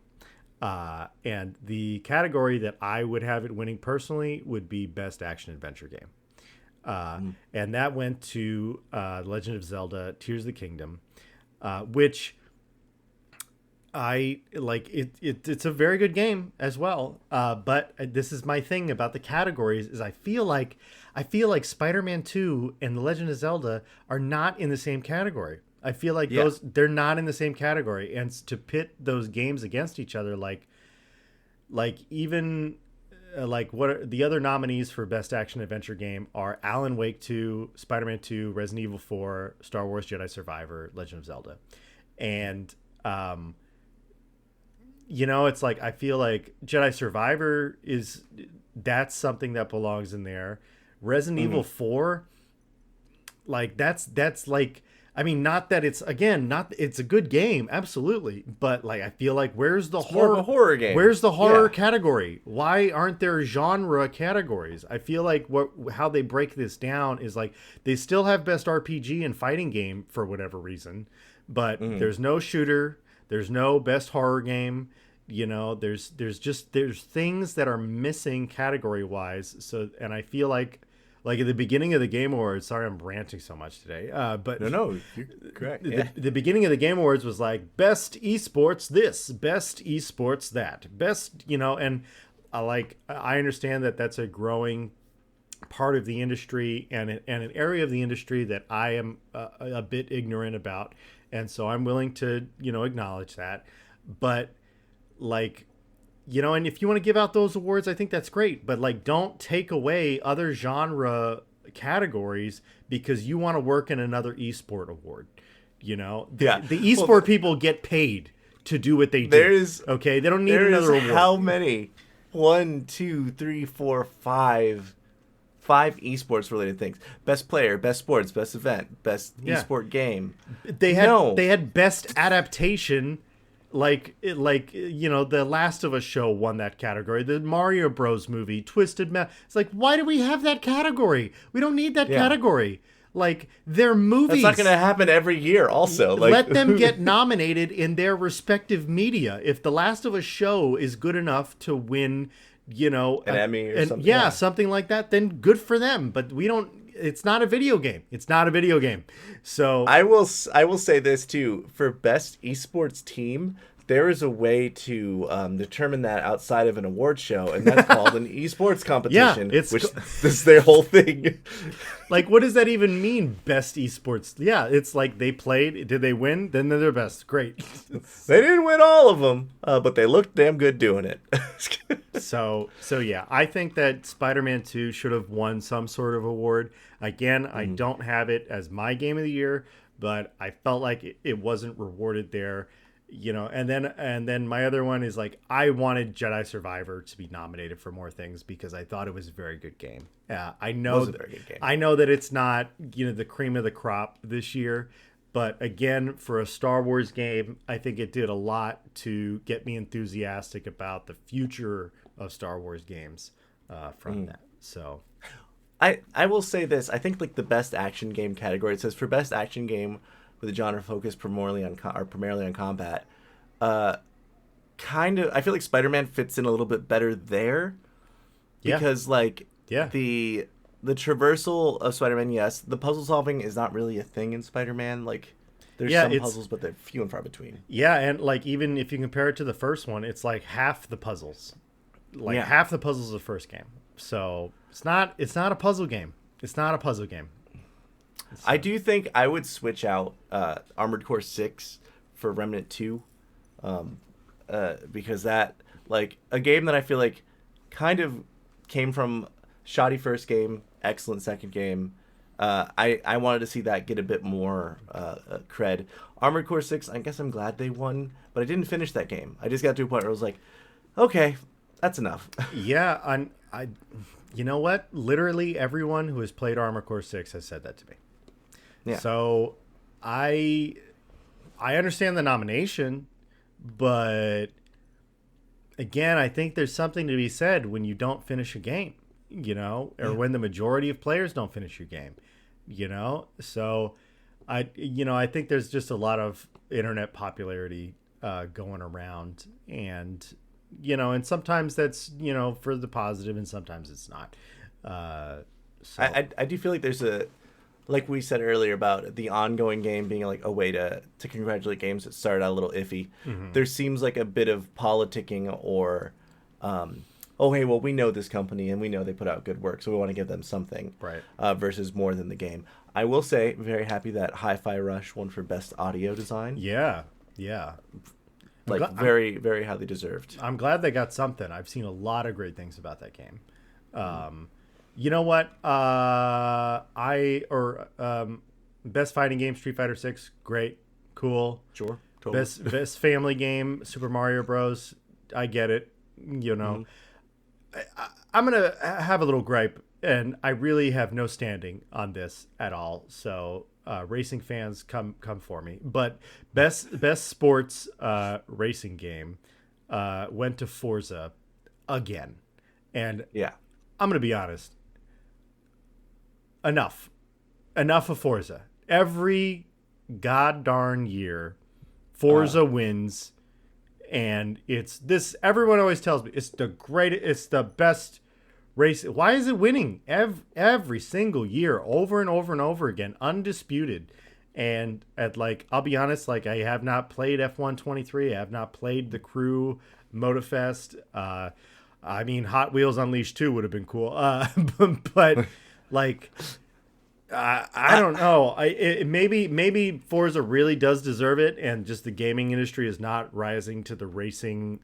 And the category that I would have it winning personally would be Best Action Adventure Game. And that went to Legend of Zelda Tears of the Kingdom, which I like. It's a very good game as well. But this is my thing about the categories is I feel like Spider-Man 2 and The Legend of Zelda are not in the same category. I feel like they're not in the same category, and to pit those games against each other, like even like what are the other nominees for Best Action Adventure Game are Alan Wake 2, Spider-Man 2, Resident Evil 4, Star Wars Jedi Survivor, Legend of Zelda, and it's like I feel like Jedi Survivor that's something that belongs in there. Resident Evil 4, like that's like. I mean, not that it's it's a good game, absolutely, but like I feel like where's the horror? More of a horror game. Where's the horror category? Why aren't there genre categories? I feel like how they break this down is like they still have best RPG and fighting game for whatever reason, but there's no shooter, there's no best horror game. There's things that are missing category wise. So, and I feel like at the beginning of the Game Awards, sorry I'm ranting so much today, but no, you're correct. The beginning of the Game Awards was like best esports this, best esports that, best, and I understand that that's a growing part of the industry and an area of the industry that I am a bit ignorant about, and so I'm willing to acknowledge that, but and if you want to give out those awards, I think that's great. But don't take away other genre categories because you want to work in another esport award. The esport people get paid to do what they do. They don't need another award. How many? 1, 2, 3, 4, 5 esports related things. Best player, best sports, best event, best esport game. They had best adaptation. The Last of Us show won that category. The Mario Bros movie, Twisted Metal. It's like, why do we have that category? We don't need that category. Their movies. That's not going to happen every year. Also, let them get nominated in their respective media. If The Last of Us show is good enough to win, an Emmy or something. Something like that, then good for them. But we don't. It's not a video game. It's not a video game. So I will say this too. For best esports team, there is a way to determine that outside of an award show, and that's called an esports competition. This is their whole thing. What does that even mean? Best esports? Yeah, it's like they played. Did they win? Then they're their best. Great. They didn't win all of them, but they looked damn good doing it. So yeah, I think that Spider-Man 2 should have won some sort of award. Again, I don't have it as my game of the year, but I felt like it wasn't rewarded there. And then my other one is I wanted Jedi Survivor to be nominated for more things because I thought it was a very good game. I know that it's not the cream of the crop this year, but again, for a Star Wars game, I think it did a lot to get me enthusiastic about the future of Star Wars games from that. So I will say this. I think the best action game category, it says for best action game with a genre focused primarily on combat. I feel like Spider-Man fits in a little bit better there because the traversal of Spider-Man, yes, the puzzle solving is not really a thing in Spider-Man. There's some puzzles, but they're few and far between. Yeah, and even if you compare it to the first one, it's half the puzzles. Half the puzzles of the first game. So it's not a puzzle game. It's not a puzzle game. I do think I would switch out Armored Core 6 for Remnant 2, because that a game that I feel like kind of came from shoddy first game, excellent second game. I wanted to see that get a bit more cred. Armored Core 6, I guess I'm glad they won, but I didn't finish that game. I just got to a point where I was like, okay, that's enough. Yeah, I you know what? Literally everyone who has played Armored Core 6 has said that to me. Yeah. So I understand the nomination, but again, I think there's something to be said when you don't finish a game, or when the majority of players don't finish your game, So I think there's just a lot of internet popularity going around, and and sometimes that's for the positive, and sometimes it's not. So I do feel like there's like we said earlier about the ongoing game being like a way to congratulate games that started out a little iffy. There seems like a bit of politicking or, oh, hey, well, we know this company and we know they put out good work, so we want to give them something. Right. Versus more than the game. I will say, very happy that Hi-Fi Rush won for Best Audio Design. Yeah. Like, very, very highly deserved. I'm glad they got something. I've seen a lot of great things about that game. You know what? Best fighting game, Street Fighter 6, great, cool. Sure, totally. Best family game, Super Mario Bros. I get it. I'm gonna have a little gripe, and I really have no standing on this at all. So racing fans, come for me. But best sports racing game went to Forza again, and yeah, I'm gonna be honest. Enough of Forza. Every god-darn year, Forza wins, and it's this. Everyone always tells me it's the greatest, it's the best race. Why is it winning every single year, over and over and over again, undisputed? And I'll be honest, I have not played F1 23. I have not played the Crew Motorfest. I mean, Hot Wheels Unleashed 2 would have been cool, but. I don't know. Maybe Forza really does deserve it, and just the gaming industry is not rising to the racing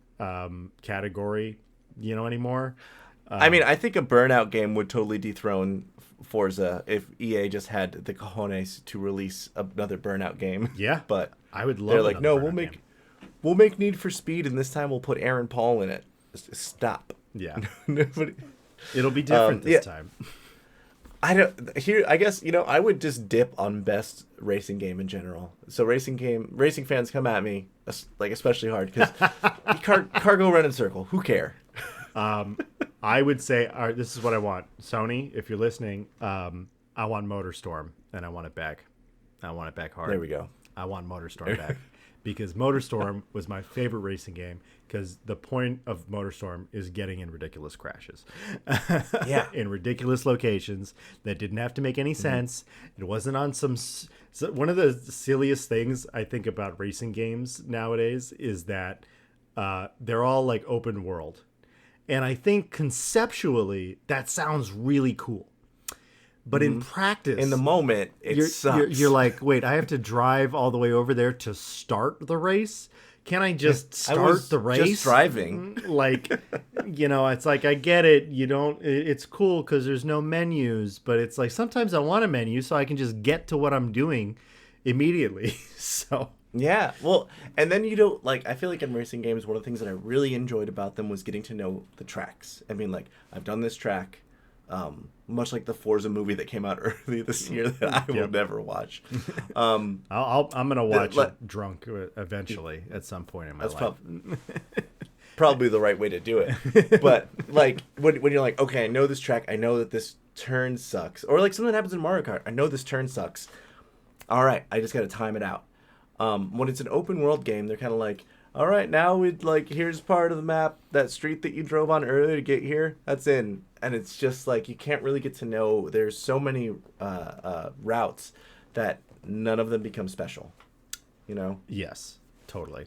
category, anymore. I mean, I think a Burnout game would totally dethrone Forza if EA just had the cojones to release another Burnout game. Yeah, but I would love. They're like, no, Burnout we'll make Need for Speed, and this time we'll put Aaron Paul in it. Stop. Yeah, nobody. It'll be different this time. I guess I would just dip on best racing game in general. So racing fans come at me especially hard because cargo run in circle. Who care? I would say, all right, this is what I want. Sony, if you're listening, I want MotorStorm, and I want it back. I want it back hard. There we go. I want MotorStorm back. Because MotorStorm was my favorite racing game, because the point of MotorStorm is getting in ridiculous crashes. Yeah. In ridiculous locations that didn't have to make any sense. It wasn't on one of the silliest things I think about racing games nowadays is that they're all open world. And I think conceptually that sounds really cool. But in practice, in the moment, sucks. You're like, wait, I have to drive all the way over there to start the race? Can I just start the race? Just driving. It's like, I get it. It's cool because there's no menus, but it's like sometimes I want a menu so I can just get to what I'm doing immediately. So. Yeah, well, and then I feel like in racing games, one of the things that I really enjoyed about them was getting to know the tracks. I mean, I've done this track. Much like the Forza movie that came out early this year that I will never watch. I'm gonna watch it drunk eventually at some point in my life. Probably the right way to do it. But when you're like, okay, I know this track, I know that this turn sucks, or something that happens in Mario Kart, I know this turn sucks. All right, I just got to time it out. When it's an open world game, they're kind of like, all right, now here's part of the map, that street that you drove on earlier to get here, that's in. And it's just you can't really get to know. There's so many routes that none of them become special. Yes, totally.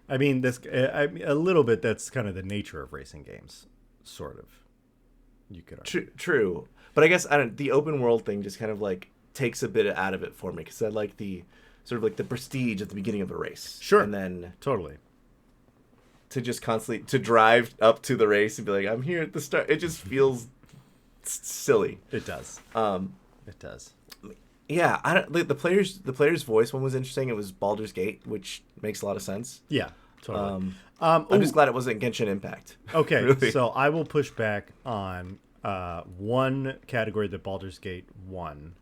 I mean, a little bit. That's kind of the nature of racing games, sort of. You could argue. True, but I guess the open world thing just kind of takes a bit out of it for me, because I like the sort of the prestige at the beginning of the race. Sure, and then totally. To just constantly to drive up to the race and be like, I'm here at the start. It just feels silly. It does. It does. Yeah, the player's voice one was interesting. It was Baldur's Gate, which makes a lot of sense. Yeah, totally. I'm just glad it wasn't Genshin Impact. Okay, really. So I will push back on one category that Baldur's Gate won,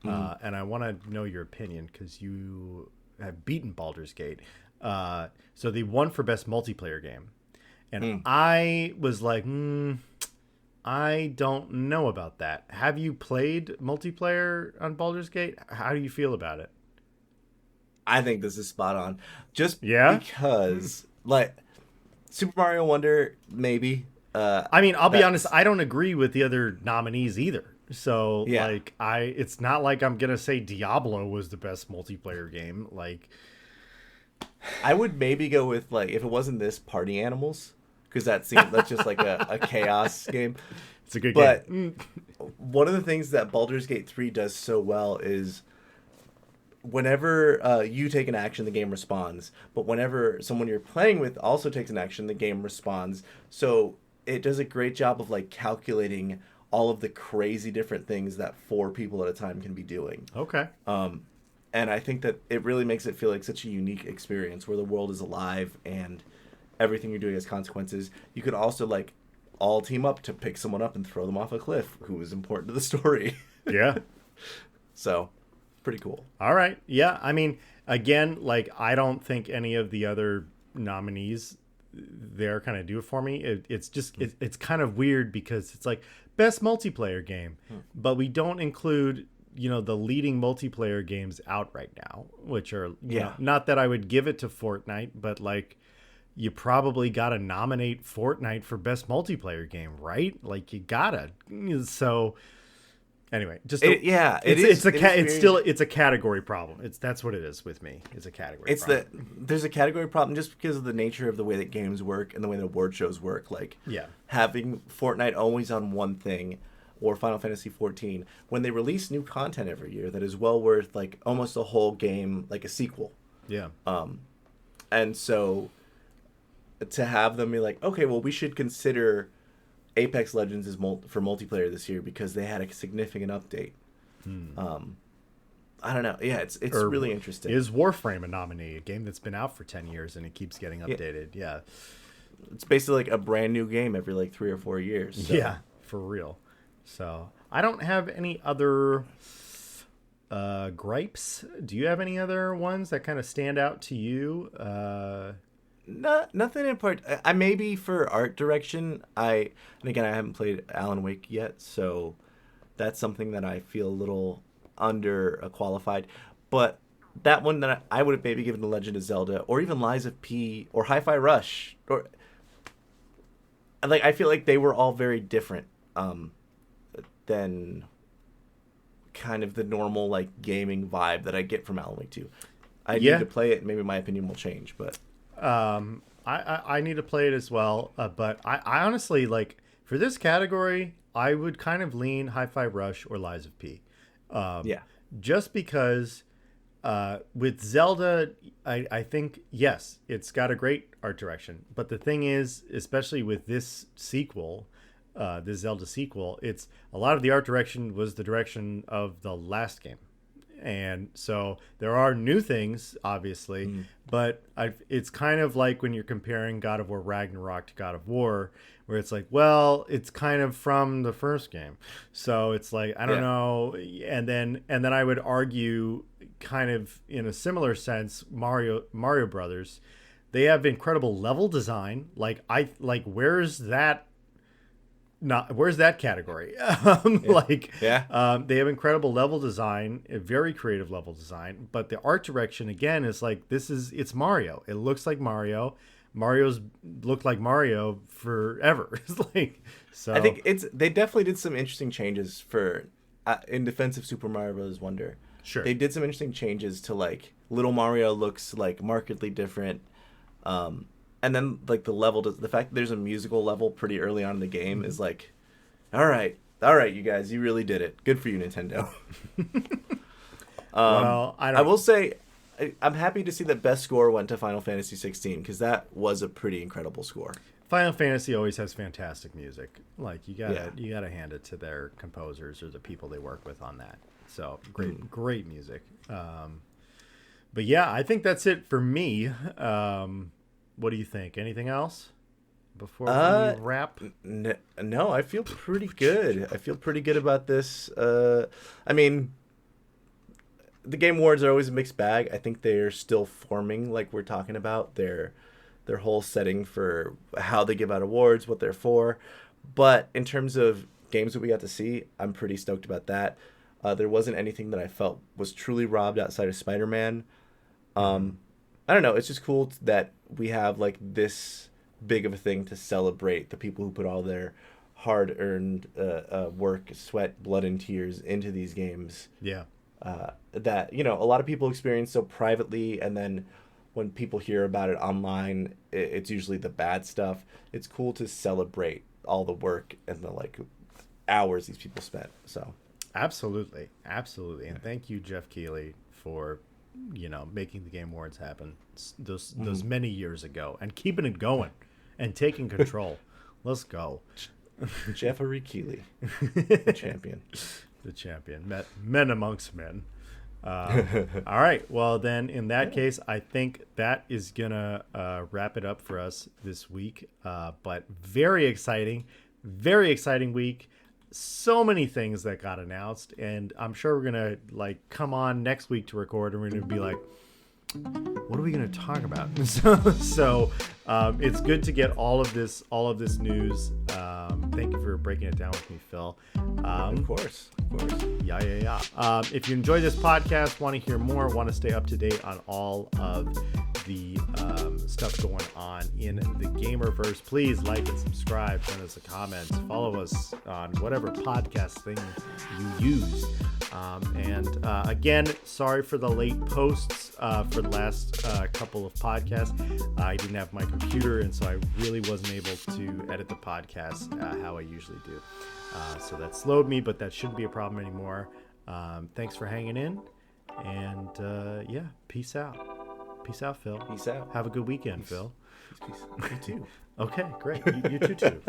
and I want to know your opinion because you have beaten Baldur's Gate. So they won for best multiplayer game, and I was like, I don't know about that. Have you played multiplayer on Baldur's Gate? How do you feel about it? I think this is spot on. Just Yeah? because, like, Super Mario Wonder, maybe. I mean, I'll be honest, I don't agree with the other nominees either. So, Yeah. like, it's not like I'm going to say Diablo was the best multiplayer game. Like, I would maybe go with, like, if it wasn't this, Party Animals, because that's just like a chaos game. it's a good But game. one of the things that Baldur's Gate 3 does so well is whenever you take an action, the game responds. But whenever someone you're playing with also takes an action, the game responds. So it does a great job of like calculating all of the crazy different things that 4 people at a time can be doing. Okay. And I think that it really makes it feel like such a unique experience where the world is alive and everything you're doing has consequences. You could also like all team up to pick someone up and throw them off a cliff who is important to the story. Yeah. So pretty cool. All right. Yeah. I mean, again, like, I don't think any of the other nominees there kind of do it for me. It's just, it's kind of weird because it's like best multiplayer game, but we don't include, the leading multiplayer games out right now, which are, you know, not that I would give it to Fortnite, but like, you probably got to nominate Fortnite for best multiplayer game, right? Like, you gotta. So anyway, just it's a category problem. That's what it is with me. It's a category problem. There's a category problem just because of the nature of the way that games work and the way that award shows work. Like, having Fortnite always on one thing, or Final Fantasy 14, when they release new content every year that is well worth like almost a whole game, like a sequel. Yeah. And so to have them be like, okay, well, we should consider Apex Legends is for multiplayer this year because they had a significant update. I don't know. Yeah, it's really interesting. Is Warframe a nominee? A game that's been out for 10 years and it keeps getting updated. Yeah. It's basically like a brand new game every like 3 or 4 years. So. Yeah, for real. So I don't have any other gripes. Do you have any other ones that kind of stand out to you? Nothing in part. I maybe for art direction. And again, I haven't played Alan Wake yet, so that's something that I feel a little under qualified. But that one that I would have maybe given The Legend of Zelda, or even Lies of P, or Hi-Fi Rush, or like I feel like they were all very different than kind of the normal like gaming vibe that I get from Alan Wake 2. I need to play it, and maybe my opinion will change, but. I need to play it as well, but I honestly, like, for this category, I would kind of lean Hi-Fi Rush or Lies of P. Just because with Zelda, I think, yes, it's got a great art direction. But the thing is, especially with this sequel, this Zelda sequel, it's a lot of the art direction was the direction of the last game. And so there are new things, obviously, but it's kind of like when you're comparing God of War Ragnarok to God of War, where it's like, well, it's kind of from the first game. So it's like, I don't know. And then I would argue kind of in a similar sense, Mario Brothers, they have incredible level design. Where's that category? They have incredible level design, a very creative level design, but the art direction again is like, it's Mario. It looks like Mario. Mario's looked like Mario forever. So I think they definitely did some interesting changes for in defense of Super Mario Bros. Wonder. Sure. They did some interesting changes to like little Mario looks like markedly different. And then, like, the fact that there's a musical level pretty early on in the game is like, all right, you guys, you really did it. Good for you, Nintendo. I will say, I'm happy to see that best score went to Final Fantasy 16 because that was a pretty incredible score. Final Fantasy always has fantastic music. Like, you gotta hand it to their composers or the people they work with on that. So great music. But yeah, I think that's it for me. What do you think? Anything else before we wrap? No, I feel pretty good. I feel pretty good about this. I mean, the Game Awards are always a mixed bag. I think they're still forming, like we're talking about, their whole setting for how they give out awards, what they're for. But in terms of games that we got to see, I'm pretty stoked about that. There wasn't anything that I felt was truly robbed outside of Spider-Man. I don't know. It's just cool that we have like this big of a thing to celebrate the people who put all their hard-earned work, sweat, blood, and tears into these games. Yeah. That, you know, a lot of people experience so privately, and then when people hear about it online, it's usually the bad stuff. It's cool to celebrate all the work and the like hours these people spent. So Absolutely. And thank you, Jeff Keighley, for, you know, making the Game Awards happen those many years ago and keeping it going and taking control. Let's go. Jeffrey Keighley, the champion. The champion. Men amongst men. All right. Well, then, in that case, I think that is going to wrap it up for us this week. But very exciting week. So many things that got announced. And I'm sure we're going to, like, come on next week to record, and we're going to be like, what are we going to talk about? So it's good to get all of this news. Thank you for breaking it down with me, Phil. Of course. Yeah. If you enjoy this podcast, want to hear more, want to stay up to date on all of the stuff going on in the Gamerverse, please like and subscribe, send us a comment, follow us on whatever podcast thing you use. Again, sorry for the late posts for the last couple of podcasts. I didn't have my computer, and so I really wasn't able to edit the podcast how I usually do. So that slowed me, but that shouldn't be a problem anymore. Thanks for hanging in, and yeah, peace out. Peace out, Phil. Peace out. Have a good weekend, Phil. Peace. You too. Okay, great. You too.